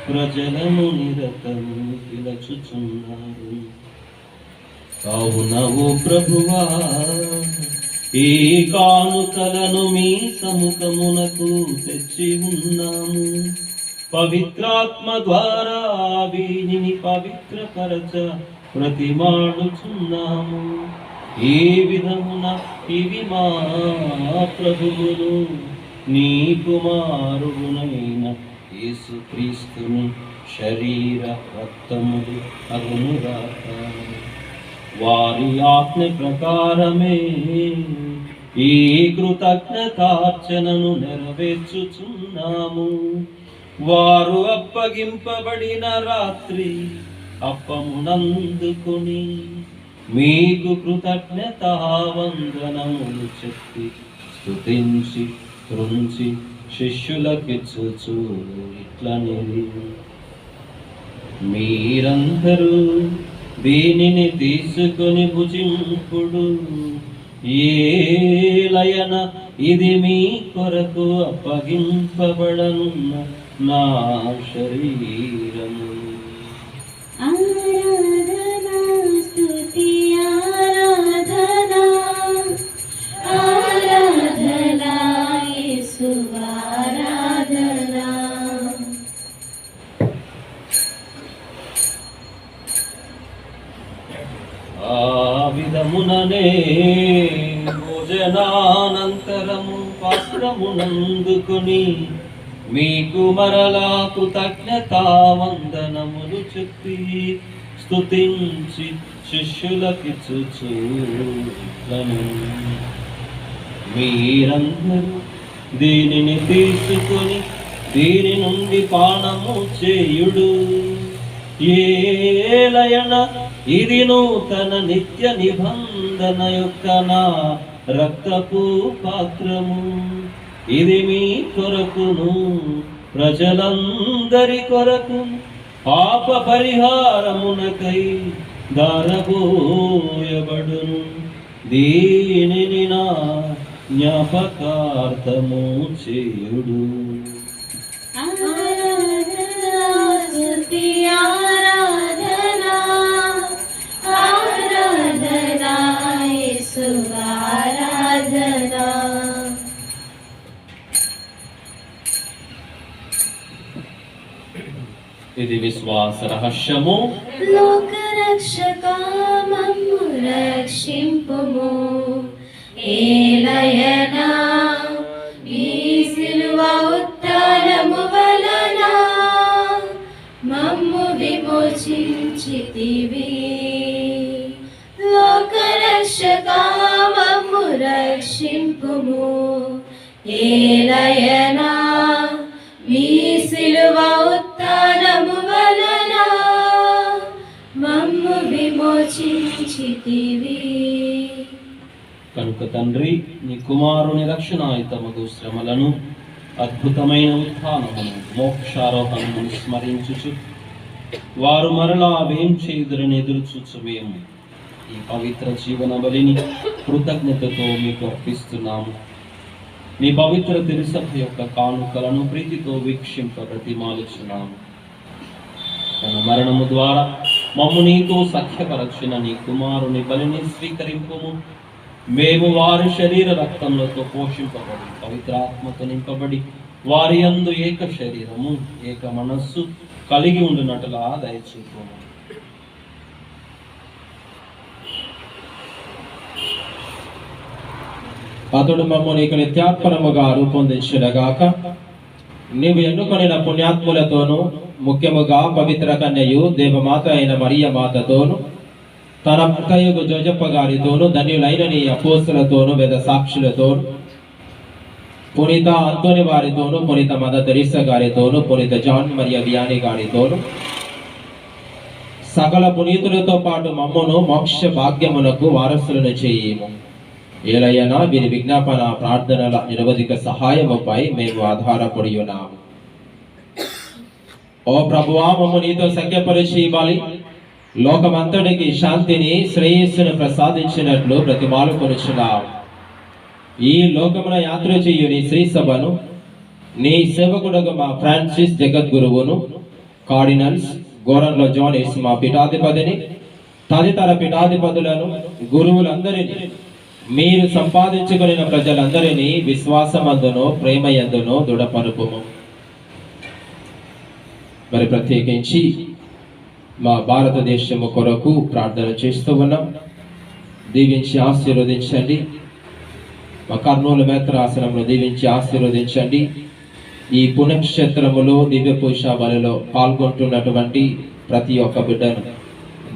Speaker 4: ప్రజలను నిరతము పిలచుచున్నారు. కావున ఓ ప్రభువా, ఈ కానుకలను మీ సముఖమునకు తెచ్చి ఉన్నాము. పవిత్రాత్మ ద్వారా వీనిని పవిత్రపరచ ప్రతిమాడుచున్నాము. ఈ విధమున ఇవి మా ప్రభువును నీ కుమారుడునైన యేసుక్రీస్తుని శరీర రక్తములు అగునుగాక. వారి ఆజ్ఞ ప్రకారమే ఈ కృతజ్ఞతార్చనను నెరవేర్చుచున్నాము. వారు అప్పగింపబడిన రాత్రి అప్పమునందుకుని మీకు కృతజ్ఞతావందనములు చెప్పి స్తుతించి కృంచి శిష్యులకిచ్చుచు ఇట్లనిది, మీరందరూ దీనిని తీసుకొని భుజింపుడు. ఏలయన ఇది మీ కొరకు అప్పగింపబడనున్న నా శరీరము.
Speaker 6: ఆరాధనా స్తుతి ఆరాధనా ఆరాధనా యేసు ఆరాధనా.
Speaker 4: ఆ విధముననే భోజనానంతరము పాత్రమునందుకొని మీకు మరలా కృతజ్ఞతావందనములు చెప్పి స్తుతించి శిష్యులకిచ్చుచు ఇట్లనెను, మీరందరూ దీనిని తీసుకొని దీని నుండి పానము చేయుడు. ఏలయన ఇది నూతన నిత్య నిబంధన యొక్క నా రక్తపు పాత్రము. ఇది మీ కొరకును ప్రజలందరి కొరకు పాప పరిహారమునకై దారబోయబడును. దీనిని నా జ్ఞాపకార్థము చేయుడు.
Speaker 6: ఆరాధనా స్తుతి ఆరాధనా ఆరాధనా యేసు ఆరాధనా.
Speaker 4: ఇది విశ్వాస రహస్యము.
Speaker 6: లోకరక్షకా మమ్ము రక్షింపుము. ఏలయనా ఈ సిలువ ఉత్థానము వలన మమ్ము విమోచించితివి. లోకరక్షకా మమ్ము రక్షింపుము. ఏలయనా మీ సిలువ ఉత్థానము వలన మమ్ము విమోచించితివి.
Speaker 4: కనుక తండ్రి, నీ కుమారుని రక్షణాయుతమగు శ్రమలను, అద్భుతమైన ఉత్థానమును, మోక్షారోహణమును స్మరించుచు వారు మరలా వేం చేయుదురని ఎదురుచూచు మేము ఈ పవిత్ర జీవన బలిని కృతజ్ఞతతో మీకు అర్పిస్తున్నాము. నీ పవిత్ర తిరుసభ యొక్క కానుకలను ప్రీతితో వీక్షింప ప్రతిమాలుచున్నాము. తన మరణము ద్వారా మమ్ము నీతో సఖ్యపరచిన నీ కుమారుని బలిని స్వీకరింపుము. మేము వారి శరీర రక్తములతో పోషింపబడి పవిత్రాత్మతో నింపబడి వారి యందు ఏక శరీరము ఏక మనస్సు కలిగి ఉండునట్లుగా దయచూపుము.
Speaker 3: అతడు మమ్ము నీకు నిత్యాత్మనముగా రూపొందించుగాక. నీవు ఎన్నుకొనిన పుణ్యాత్ములతోనూ ముఖ్యముగా పవిత్ర కన్యయు దేవమాత అయిన మరియ మాతతోను తన భర్తయగు జోజప్ప గారితోను ధన్యులైన నీ అపోస్తులతోను వేద సాక్షులతోను పునీత అంతోని వారితోను పునీత మదర్ తెరీసా గారితోను పునీత జాన్ మరియ వియాని గారితోను సకల పునీతులతో పాటు మమ్మును మోక్ష భాగ్యమునకు వారసులను చేయము. ఏలయనా వీరి విజ్ఞాపన ప్రార్థనల నిరవధిక సహాయముపై మేము ఆధారపడి ఉన్నాము. ఓ ప్రభువా, మమ్ము నీతో సఖ్యపరిచి ఇవ్వాలి లోకమంతటికి శాంతిని శ్రేయస్సును ప్రసాదించినట్లు ప్రతిమాలు కొనుచున్నావు. ఈ లోకమున యాత్ర చేయు నీ శ్రీ సభను నీ సేవకుడుగా మా ఫ్రాన్సిస్ జగద్గురువును, కార్డినల్స్ గోరన్ల జానిస్ మా పీఠాధిపతిని, తదితర పీఠాధిపతులను, గురువులందరినీ, మీరు సంపాదించుకున్న ప్రజలందరినీ విశ్వాసమందును ప్రేమయందును దృఢపరుపుము. మరి ప్రత్యేకించి మా భారతదేశము కొరకు ప్రార్థన చేస్తూ ఉన్నాం. దీవించి ఆశీర్వదించండి. మా కర్నూలు మేత్రాసనంలో దీవించి ఆశీర్వదించండి. ఈ పుణ్యక్షేత్రములో దివ్య పూజ బలిలో పాల్గొంటున్నటువంటి ప్రతి ఒక్క బిడ్డను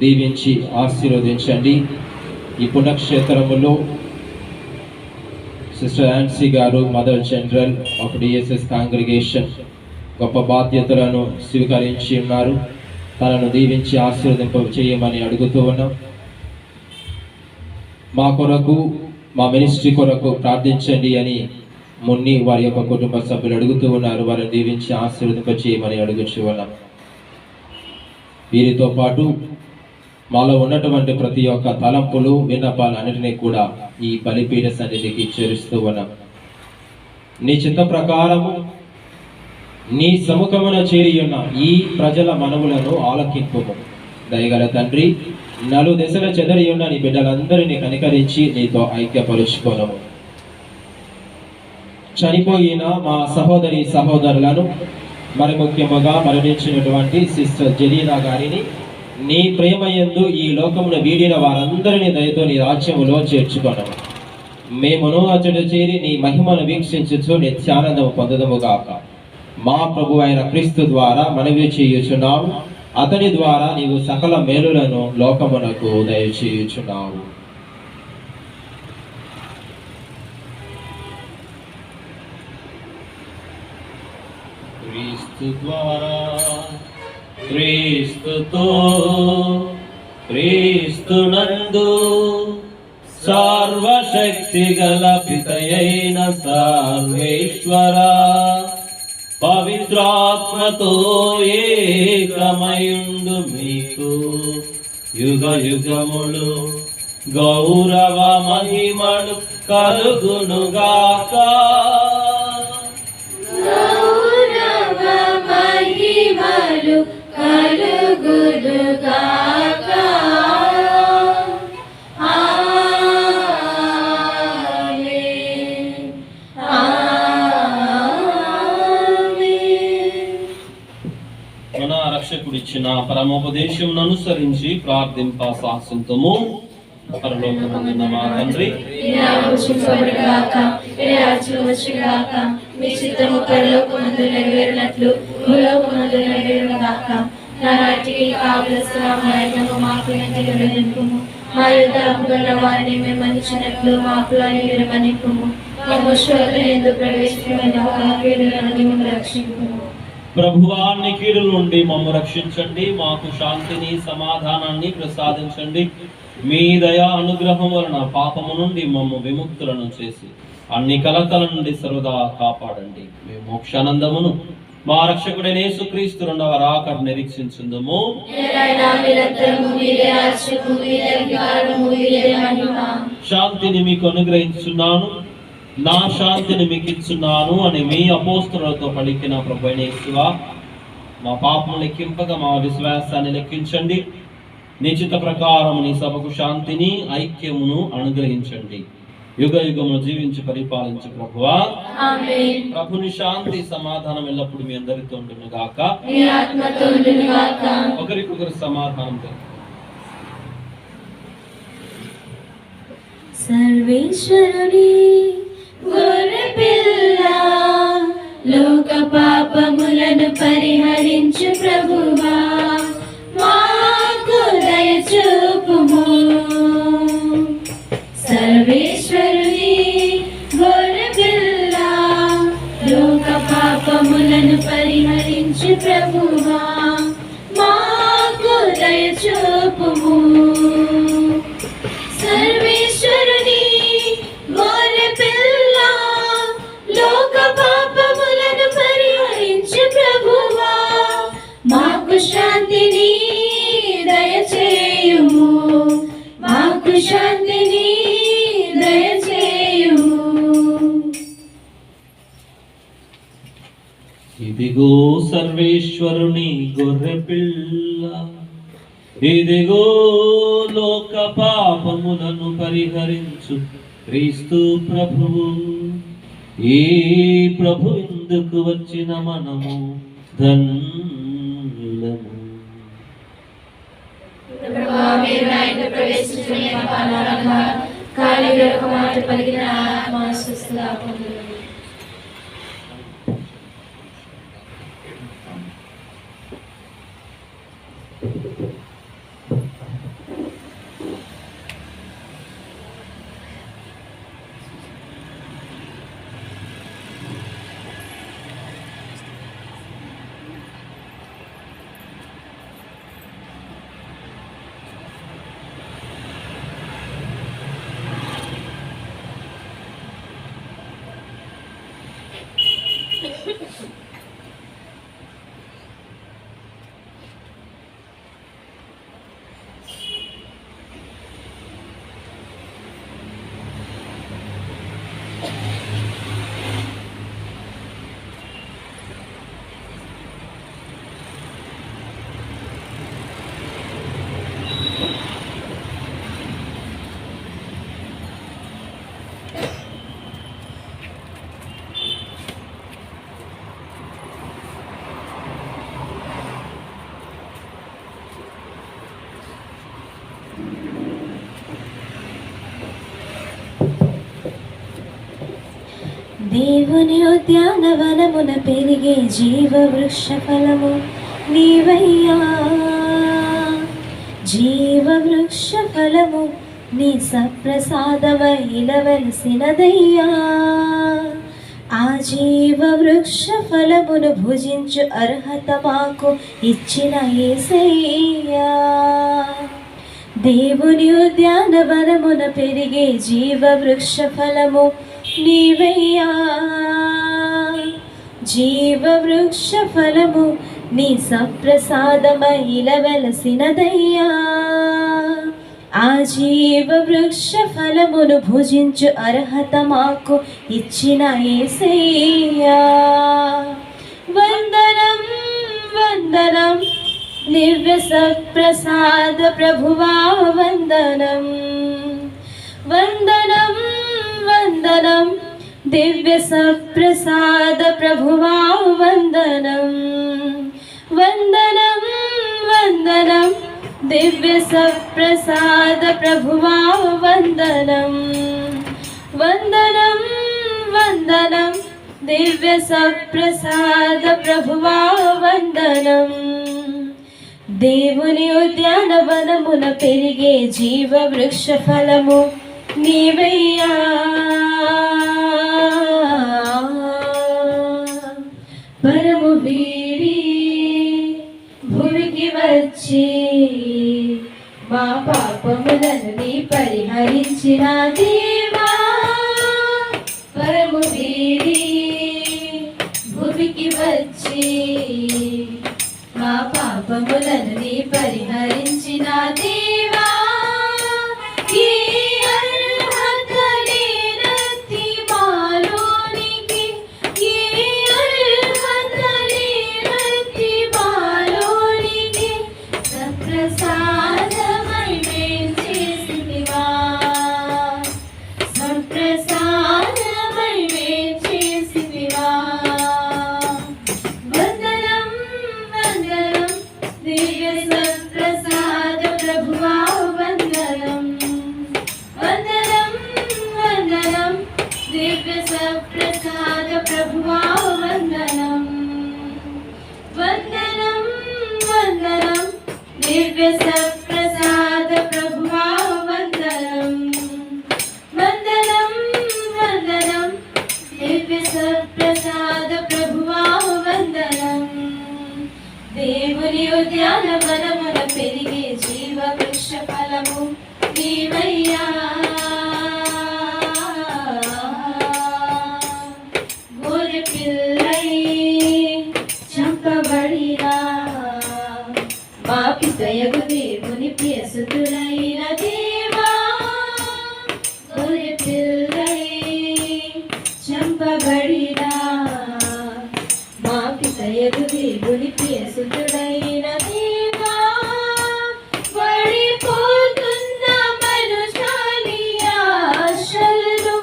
Speaker 3: దీవించి ఆశీర్వదించండి. ఈ పుణ్యక్షేత్రములో సిస్టర్ యాన్సీ గారు mother general of DSS congregation గొప్ప బాధ్యతలను స్వీకరించి ఉన్నారు. తనను దీవించి ఆశీర్వదింప చేయమని అడుగుతూ ఉన్నాం. మా కొరకు, మా మినిస్ట్రీ కొరకు ప్రార్థించండి అని మున్ని వారి యొక్క కుటుంబ సభ్యులు అడుగుతూ ఉన్నారు. వారిని దీవించి ఆశీర్వదింప చేయమని అడుగుతూ ఉన్నాం. వీరితో పాటు మాలో ఉన్నటువంటి ప్రతి ఒక్క తలంపులు, విన్నపాలన్నిటినీ కూడా ఈ బలిపీఠ సన్నిధికి చేరుస్తూ ఉన్నాం. నీ చిత్త ప్రకారము నీ సముఖమున చేరి ఉన్న ఈ ప్రజల మనవులను ఆలకింపుము. దయగల తండ్రి, నలు దశల చెదరి ఉన్న నీ బిడ్డలందరినీ కనికరించి నీతో ఐక్యపరుచుకోనము. చనిపోయిన మా సహోదరి సహోదరులను, మరి ముఖ్యముగా మరణించినటువంటి సిస్టర్ జెలీనా గారిని నీ ప్రేమయందు ఈ లోకమును వీడిన వారందరినీ దయతో నీ రాజ్యములో చేర్చుకోనము. మేమును అచ్చట చేరి నీ మహిమను వీక్షించుచు నిత్యానందము పొందదముగాక. మా ప్రభు అయిన క్రీస్తు ద్వారా మనవి చేయుచున్నావు. అతని ద్వారా నీవు సకల మేలులను లోకమునకు దయచేయుచున్నావు.
Speaker 4: క్రీస్తు ద్వారా, క్రీస్తుతో, క్రీస్తునందు సర్వశక్తి గల పితయైన సర్వేశ్వర పవిత్రాత్మతో ఏకమయుండు మీకు యుగ యుగములు గౌరవ మహిమలు కలుగునుగాక.
Speaker 6: గౌరవ మహిమలు కలుగునుగాక.
Speaker 4: మన రక్షకుడిచ్చిన పరమోపదేశం అనుసరించి ప్రార్థింప సాహసింతము. పరలోకమందున్న మా తండ్రి,
Speaker 6: మీ చిత్తము పరలోకమందు నెరవేరినట్లు భూలోకమందు నెరవేరుగాక. నాటికి కావలసిన మార్గము మాకు నింపుము. మా యుద్ధ అప్పుగల వారిని మేము మన్నించినట్లు మా అప్పులని మీరు మన్నింపుము. మా శోధన ఎందుకు ప్రవేశించిన రక్షింపుము.
Speaker 4: ప్రభువా, నీ కీడుల నుండి మమ్ము రక్షించండి. మాకు శాంతిని, సమాధానాన్ని ప్రసాదించండి. మీ దయా అనుగ్రహం వలన పాపము నుండి మమ్ము విముక్తులను చేసి అన్ని కలతల నుండి సర్వదా కాపాడండి. మేము మోక్షానందమును మా రక్షకుడైన యేసుక్రీస్తు రెండవ రాకడ నిరీక్షించుందుము. శాంతిని మీకు అనుగ్రహించున్నాను, నా శాంతిని మీకు ఇచ్చున్నాను అని మీ అపోస్తలులతో పలికిన ప్రభువైన యేసువా, మా పాపము లెక్కింపగా మా విశ్వాసాన్ని లెక్కించండి. నిశ్చిత ప్రకారం నీ సభకు శాంతిని, ఐక్యమును అనుగ్రహించండి. యుగ యుగమును జీవించి పరిపాలించు ప్రభువా.
Speaker 6: ఆమేన్.
Speaker 4: ప్రభుని శాంతి సమాధానం ఎల్లప్పుడు మీ అందరితో ఉండును గాక.
Speaker 6: మీ ఆత్మతో ఉండును గాక.
Speaker 4: ఒకరికొకరు సమాధానంతో.
Speaker 6: సర్వేశ్వరుని గొర్రెపిల్ల, లోక పాపములను పరిహరించు ప్రభువా, మాకు దయ చూపుము. సర్వేశ్వరుని గొర్రెపిల్ల, లోక పాపములను పరిహరించు ప్రభువా, మాకు దయ చూపుము. సర్వేశ్వరుని గొర్రెపిల్ల, లోక పాపములను పరిహరించు ప్రభువా, మాకు శాంతిని దయచేయుము. మాకు శాంతిని దయచేయుము.
Speaker 4: ఇదిగో సర్వేశ్వరుని గొర్రె పిల్ల, ఇదిగో లోక పాపములను పరిహరించు క్రీస్తు ప్రభువు. ఈ ప్రభు ఎందుకు వచ్చిన మనము ధన్యులము.
Speaker 6: దేవుని ఉద్యానవనమున పెరిగే జీవ వృక్ష ఫలము నీవయ్యా. జీవ వృక్ష ఫలము నీ సప్రసాదమైన వెలసినదయ్యా. ఆ జీవ వృక్ష ఫలమును భుజించు అర్హత మాకు ఇచ్చిన యేసయ్యా. దేవుని ఉద్యానవనమున పెరిగే జీవ వృక్ష ఫలము నీవయ్యా. జీవ వృక్ష ఫలము నీ సప్రసాదమైన వెలసినదయ్యా. ఆ జీవ వృక్ష ఫలమును భుజించు అర్హత మాకు ఇచ్చిన యేసయ్యా. వందనం వందనం దివ్య సప్రసాద ప్రభువా వందనం. వందనం వందనం దివ్య సప్రసాద ప్రభువా వందనం. వందనం వందనం దివ్య సప్రసాద ప్రభువా వందనం. వందనం వందనం దివ్య సప్రసాద ప్రభువా వందనం. దేవుని ఉద్యానవనమున పెరిగే జీవ వృక్ష ఫలము నీవయ్యా. పరము వీడి భూమికి వచ్చి మా పాపములను నీ పరిహరించిన దేవా. పరము వీడి భూమికి వచ్చి మా పాపములను నీ పరిహరించిన దేవా. ఈ అర్హత లేనట్టి మాలోనికి, ఈ అర్హత లేనట్టి మాలోనికి సప్రసాదమై మేం చేసితివా. సప్రసాదమై మేం చేసితివా. వందనం వందనం దివ్య సప్రసాద ప్రభువా వందనం. వందనం వందనం దివ్య సప్రసాద ప్రభువా వందనం. వందనం వందనం దివ్య సప్రసాద ప్రభువా వందనం. వందనం వందనం దివ్య సప్రసాద ప్రభువా వందనం. దేవుని ఉద్యానవనమున పెరిగే జీవ వృక్ష ఫలము నీవయ్యా. గొర్రె పిల్లై చంపబడినా మా పితయగు దేవుని ప్రియసుతులైన దేవా. గొర్రె పిల్లై చంపబడినా మా పితయగు దేవుని ప్రియసుతుడైన దేవా. వడిపోతున్న మనుషాలి ఆశలను,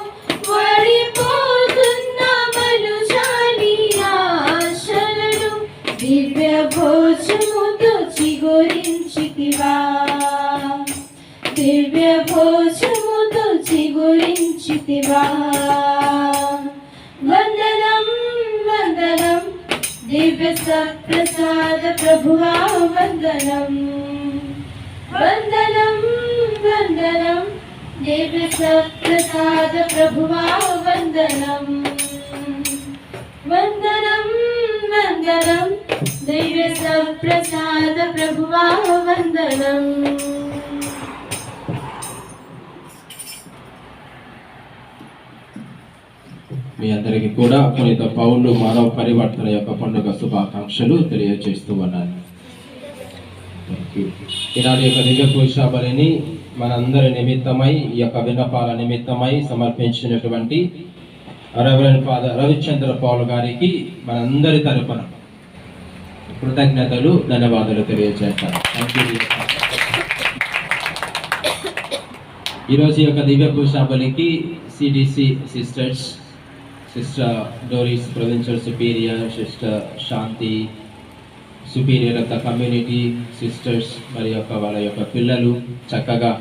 Speaker 6: వడిపోతున్న మనుషాలి ఆశలను దివ్య భోజముతో చిగురించితివా. దివ్య భోజముతో చిగురించితివా. వందనం వందనం दिव्य सत्प्रसाद प्रभुवा वंदनम वंदनम वंदनम दिव्य सत्प्रसाद प्रभुवा वंदनम वंदनम वंदनम दिव्य सत्प्रसाद प्रभुवा वंदनम।
Speaker 3: మీ అందరికీ కూడా పునీత పౌలు మానవ పరివర్తన యొక్క పండుగ శుభాకాంక్షలు తెలియజేస్తూ ఉన్నాను. ఈనాటి యొక్క దివ్య పూజా బలిని మనందరి నిమిత్తమై ఈ యొక్క విన్నపాల నిమిత్తమై సమర్పించినటువంటి రెవరెండ్ ఫాదర్ రవిచంద్ర పౌల్ గారికి మనందరి తరపున కృతజ్ఞతలు ధన్యవాదాలు తెలియజేస్తాను. ఈరోజు యొక్క దివ్య పూజా బలికి CDC sisters, sister Doris provincial superior, sister Shanthi superior of the community sisters, మరి యొక్క వాళ్ళ యొక్క పిల్లలు చక్కగా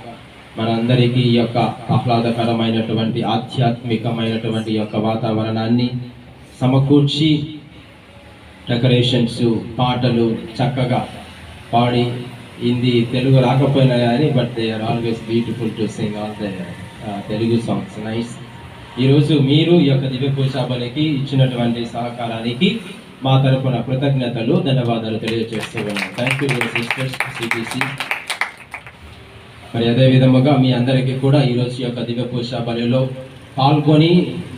Speaker 3: మనందరికీ ఈ యొక్క ఆహ్లాదకరమైనటువంటి ఆధ్యాత్మికమైనటువంటి యొక్క వాతావరణాన్ని సమకూర్చి డెకరేషన్స్, పాటలు చక్కగా పాడి, హిందీ తెలుగు రాకపోయినా కానీ but they are always beautiful to sing all the Telugu songs. Nice. ఈరోజు మీరు ఈ యొక్క దివ్య పూజా బలికి ఇచ్చినటువంటి సహకారానికి మా తరపున కృతజ్ఞతలు ధన్యవాదాలు తెలియజేస్తూ ఉన్నాను. Thank you sisters CBC. మరి అదే విధముగా మీ అందరికీ కూడా ఈరోజు యొక్క దివ్య పూజా బలిలో పాల్గొని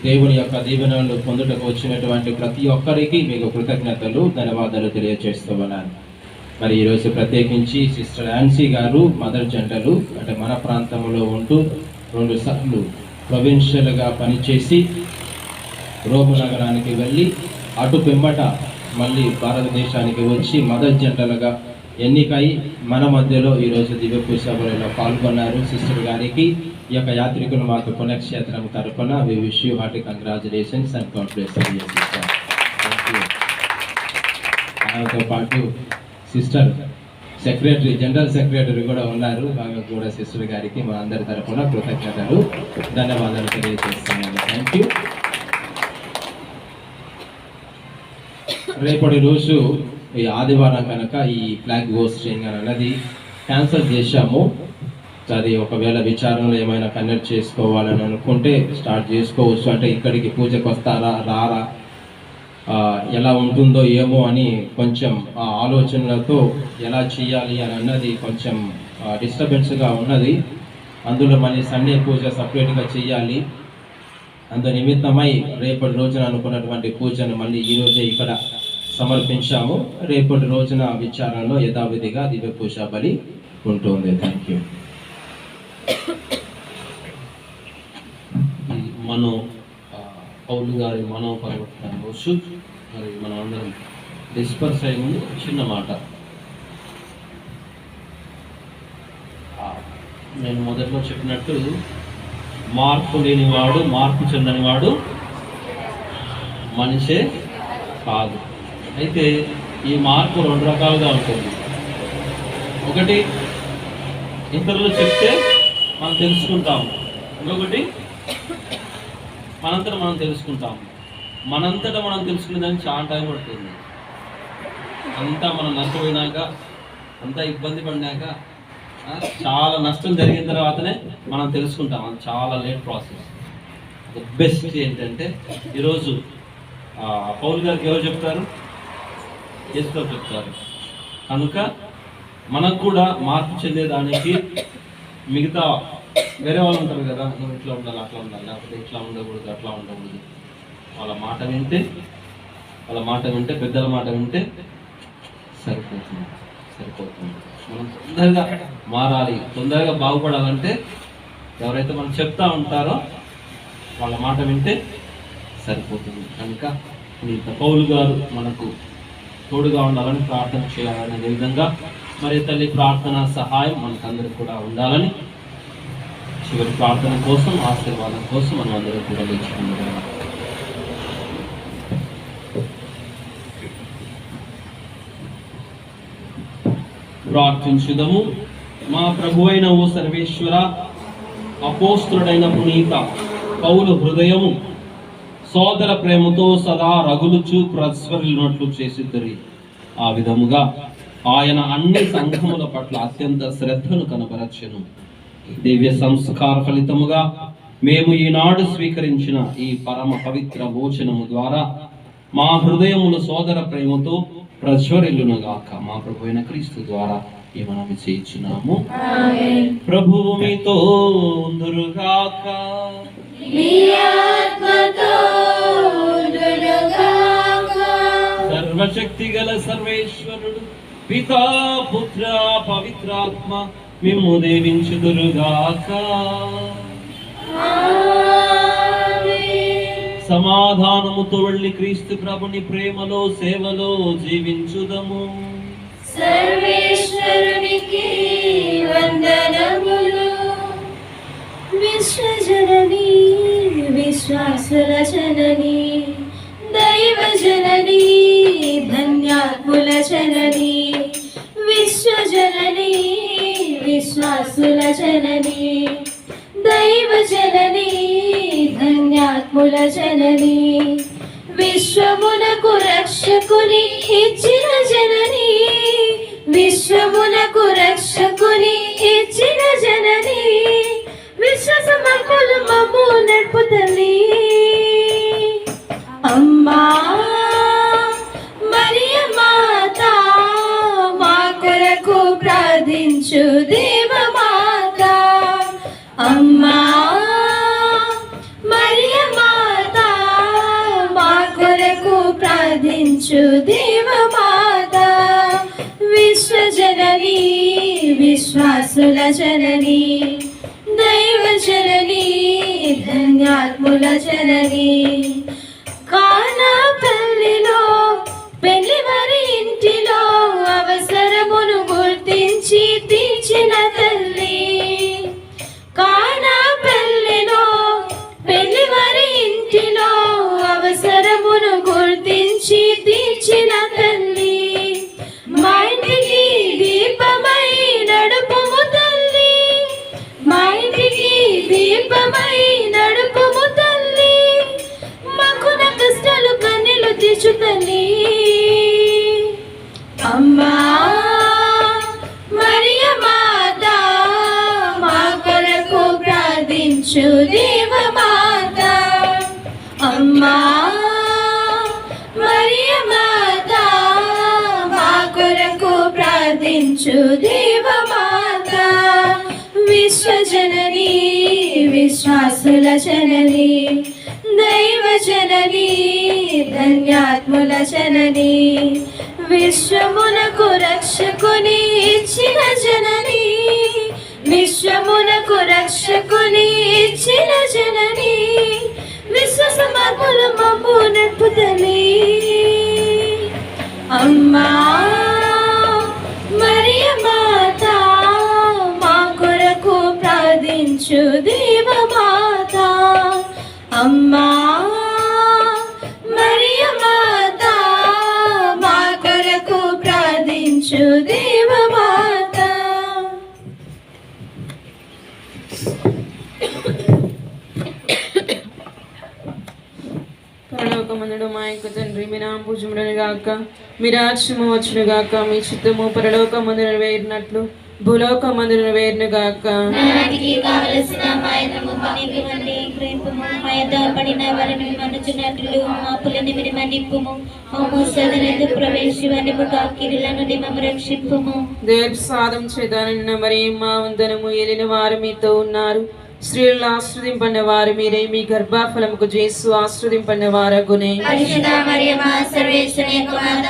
Speaker 3: దేవుని యొక్క దీవెనలు పొందుటకు వచ్చినటువంటి ప్రతి ఒక్కరికి మీకు కృతజ్ఞతలు ధన్యవాదాలు తెలియజేస్తూ ఉన్నాను. మరి ఈరోజు ప్రత్యేకించి సిస్టర్ యాన్సీ గారు మదర్ జంటలు అంటే మన ప్రాంతంలో ఉంటూ 2 సార్లు ప్రొవిన్షియల్గా పనిచేసి రోమ్ నగరానికి వెళ్ళి అటు పిమ్మట మళ్ళీ భారతదేశానికి వచ్చి మదర్ జంటలుగా ఎన్నికై మన మధ్యలో ఈరోజు దివ్య పూజా బలిలో పాల్గొన్నారు. సిస్టర్ గారికి ఈ యొక్క యాత్రికులు మాకు పుణ్యక్షేత్రం తరఫున we wish you hearty congratulations and God bless you sister. ఆయనతో పాటు సిస్టర్ సెక్రటరీ, జనరల్ సెక్రటరీ కూడా ఉన్నారు. బాగా కూడా సిస్టర్ గారికి మా అందరి తరఫున కృతజ్ఞతలు ధన్యవాదాలు తెలియజేస్తున్నాను. Thank you. రేపటి రోజు ఈ ఆదివారం కనుక ఈ ఫ్లాగ్ హోస్టింగ్ అన్నది క్యాన్సిల్ చేశాము. అది ఒకవేళ విచారణలో ఏమైనా కనెక్ట్ చేసుకోవాలని అనుకుంటే స్టార్ట్ చేసుకోవచ్చు. అంటే ఇక్కడికి పూజకు వస్తారా రారా ఎలా ఉంటుందో ఏమో అని కొంచెం ఆలోచనలతో ఎలా చేయాలి అని అన్నది కొంచెం డిస్టర్బెన్స్గా ఉన్నది. అందులో మళ్ళీ సండే పూజ సపరేట్గా చేయాలి. అందు నిమిత్తమై రేపటి రోజున అనుకున్నటువంటి పూజను మళ్ళీ ఈరోజే ఇక్కడ సమర్పించాము. రేపటి రోజున విచారణలో యథావిధిగా దివ్య పూజా బలి ఉంటుంది. Thank you.
Speaker 4: మనో పౌలు గారి మనో పరివర్తన రోజు మరి మనం అందరం డిస్పర్స్ అయి ముందు చిన్న మాట. నేను మొదట్లో చెప్పినట్టు మార్పు లేనివాడు, మార్పు చెందనివాడు మనిషే కాదు. అయితే ఈ మార్పు 2 రకాలుగా ఉంటుంది. ఒకటి ఇతరులు చెప్తే మనం తెలుసుకుంటాము, ఇంకొకటి మనంతటా మనం తెలుసుకుంటాము. మనంతటా మనం తెలుసుకునే దానికి చాలా టైం పడుతుంది. అంతా మనం నష్టపోయినాక, అంతా ఇబ్బంది పడినాక, చాలా నష్టం జరిగిన తర్వాతనే మనం తెలుసుకుంటాం. అది చాలా లేట్ ప్రాసెస్. ద బెస్ట్ ఏంటంటే ఈరోజు పౌలు గారికి ఎవరు చెప్తారు? యేసుతో చెప్తారు. కనుక మనకు కూడా మార్పు చెందేదానికి మిగతా వేరే వాళ్ళు ఉంటారు కదా, నువ్వు ఇట్లా ఉండాలి, అట్లా ఉండాలి, లేకపోతే ఇట్లా ఉండకూడదు, అట్లా ఉండకూడదు, వాళ్ళ మాట వింటే పెద్దల మాట వింటే సరిపోతుంది. మనం తొందరగా మారాలి, తొందరగా బాగుపడాలంటే ఎవరైతే మనం చెప్తా ఉంటారో వాళ్ళ మాట వింటే సరిపోతుంది. కనుక పౌలు గారు మనకు తోడుగా ఉండాలని, ప్రార్థన చేయాలనే విధంగా మరి తల్లి ప్రార్థన సహాయం మనకందరికి కూడా ఉండాలని చివరి ప్రార్థన కోసం, ఆశీర్వాదం కోసం మనం అందరూ కూడా లేచుకుంటున్నాం. ప్రార్థించుదము. మా ప్రభువైన ఓ సర్వేశ్వర, అపోస్తుడైన పునీత పౌలు హృదయము సోదర ప్రేమతో సదా రగులుచు ప్రజ్వరిల్లినట్లు చేసిద్దరి. ఆ విధముగా ఆయన అన్ని సంఘముల పట్ల అత్యంత శ్రద్ధను కనబరచెను. దివ్య సంస్కార ఫలితముగా మేము ఈనాడు స్వీకరించిన ఈ పరమ పవిత్ర భోజనము ద్వారా మా హృదయములు సోదర ప్రేమతో ప్రజ్వరిల్లునుగాక. మా ప్రభు అయిన క్రీస్తు ద్వారా ఈ మనవి చేయించున్నాము. ప్రభువు మీతో ఉందురుగాక. సర్వశక్తి గల సర్వేశ్వరుడు పితా పుత్ర పవిత్రాత్మ మిమ్ము దీవించుదురుగాక. సమాధానముతో వెళ్ళి క్రీస్తు ప్రభుని ప్రేమలో సేవలో జీవించుదము.
Speaker 6: సర్వేశ్వరునికి వందనములు. విశ్వజనని విశ్వాసుల జనని దైవ జనని ధన్యాత్ముల జనని విశ్వజనని విశ్వాసుల జనని దైవ జనని ధన్యాత్ముల జనని విశ్వమునకు రక్షకుని ఇచ్చిన జనని విశ్వమునకు రక్షకుని ఇచ్చిన జనని విశ్వసమర్పులు మమ్ము నడుపుతని అమ్మా మరియ మాత మా కొరకు ప్రార్థించు దేవమాత. అమ్మా మరియ మాత మా కొరకు ప్రార్థించు దేవమాత. విశ్వజనని విశ్వాసుల జనని దైవ జనని ధన్యాత్ముల జనని కానా పెళ్లిలో పెళ్లివారి ఇంటిలో అవసరమును గుర్తించి తీర్చిన తల్లి. కానా పెళ్లిలో పెళ్లివారి ఇంటిలో అవసరమును గుర్తించి తీర్చిన తల్లి. మా ఇంటికి దీపమై నడుపుము తల్లి. మా ఇంటికి దీపమై నడుపుము తల్లి. మాకున్న కష్టాలు కన్నీళ్లు తీర్చు తల్లి. అమ్మా మరియ మాత మా కొరకు ప్రార్థించు దేవమాత. అమ్మా మరియ మాత మా కొరకు ప్రార్థించు దేవమాత. విశ్వజనని విశ్వాసుల జనని దైవ జనని ధన్యాత్ముల జనని విశ్వమునకు రక్షకుని ఇచ్చిన జనని విశ్వమునకు రక్షకుని ఇచ్చిన జనని విశ్వసమర్పులు మమ్ము నడుపుతని అమ్మా మరియ మాత మా కొరకు ప్రార్థించు దేవమాత. అమ్మా మరియ మాత మా కొరకు ప్రార్థించు దేవమాత.
Speaker 5: పరలోకమందుడు మా యొక్క తండ్రి మీ నామము పూజింపబడును గాక. మీ రాజ్యము వచ్చును గాక. మీ చిత్తము పరలోకమందు నెరవేరినట్లు భూలోకమందు నెరవేరును గాక.
Speaker 6: నానాటికి కావలసిన మా యంత్రము నీకు ఇవ్వండి. గ్రహింపుము మా యొద్ద పడిన వారిని మన్నించున్నట్లు మా అప్పులని మీరు మన్నింపుము. మమ్ము శోధనయందు ప్రవేశింపనివ్వక కీడుల నుండి మమ్ము రక్షింపుము.
Speaker 5: దేవుని సాధం చేత నిన్న మరి మా వందనము ఏలిన వారు మీతో ఉన్నారు. స్త్రీలను ఆశ్రదింపడిన వారు మీరే. మీ గర్భఫలముకు యేసు ఆశ్రదింపడిన వారగునే.
Speaker 6: పరిశుద్ధ మరియమ్మ సర్వేశ్వరుని యొక్క మాత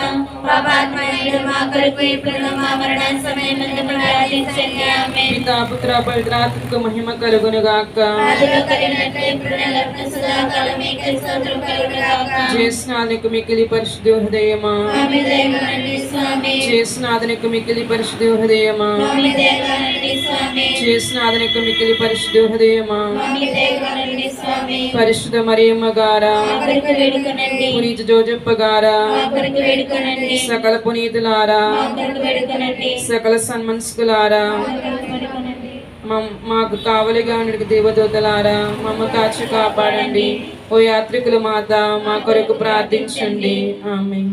Speaker 6: పాపాత్మయుడు మా కొరకు ఇప్పుడు మా మరణ సమయమందు ప్రార్థించండి. ఆమేన్.
Speaker 5: పితా పుత్ర పవిత్రాత్మకు మహిమ కలుగును గాక.
Speaker 6: ఆదిలో కలిగినట్లు ఇప్పుడు ఎల్లప్పుడూ సదాకాలం మీకే స్తోత్రం కలుగును గాక.
Speaker 5: చేసినాదనికి మిక్కిలి పరిశుద్ధ హృదయమా.
Speaker 6: మా మీద దయగలండి స్వామి.
Speaker 5: చేసినాదనికి మిక్కిలి పరిశుద్ధ హృదయమా.
Speaker 6: మా మీద దయగలండి స్వామి.
Speaker 5: చేసినాదనికి మిక్కిలి పరిశుద్ధ హృదయమా.
Speaker 6: మా మీద దయగలండి స్వామి.
Speaker 5: పరిశుద్ధ మరియమ్మ గారా.
Speaker 6: మా కొరకు వేడుకొనండి.
Speaker 5: పునీత జోజప్ప గారా.
Speaker 6: మా కొరకు వేడుకొనండి.
Speaker 5: సకల పునీతులారా.
Speaker 6: మా కొరకు వేడుకొనండి.
Speaker 5: సకల సన్మనస్కులారా.
Speaker 6: మా కొరకు వేడుకొనండి.
Speaker 5: మాకు కావలిగా ఉండే దేవదూతలారా మమ్మ కాచి కాపాడండి. ఓ యాత్రికుల మాత మా కొరకు ప్రార్థించండి. ఆమేన్.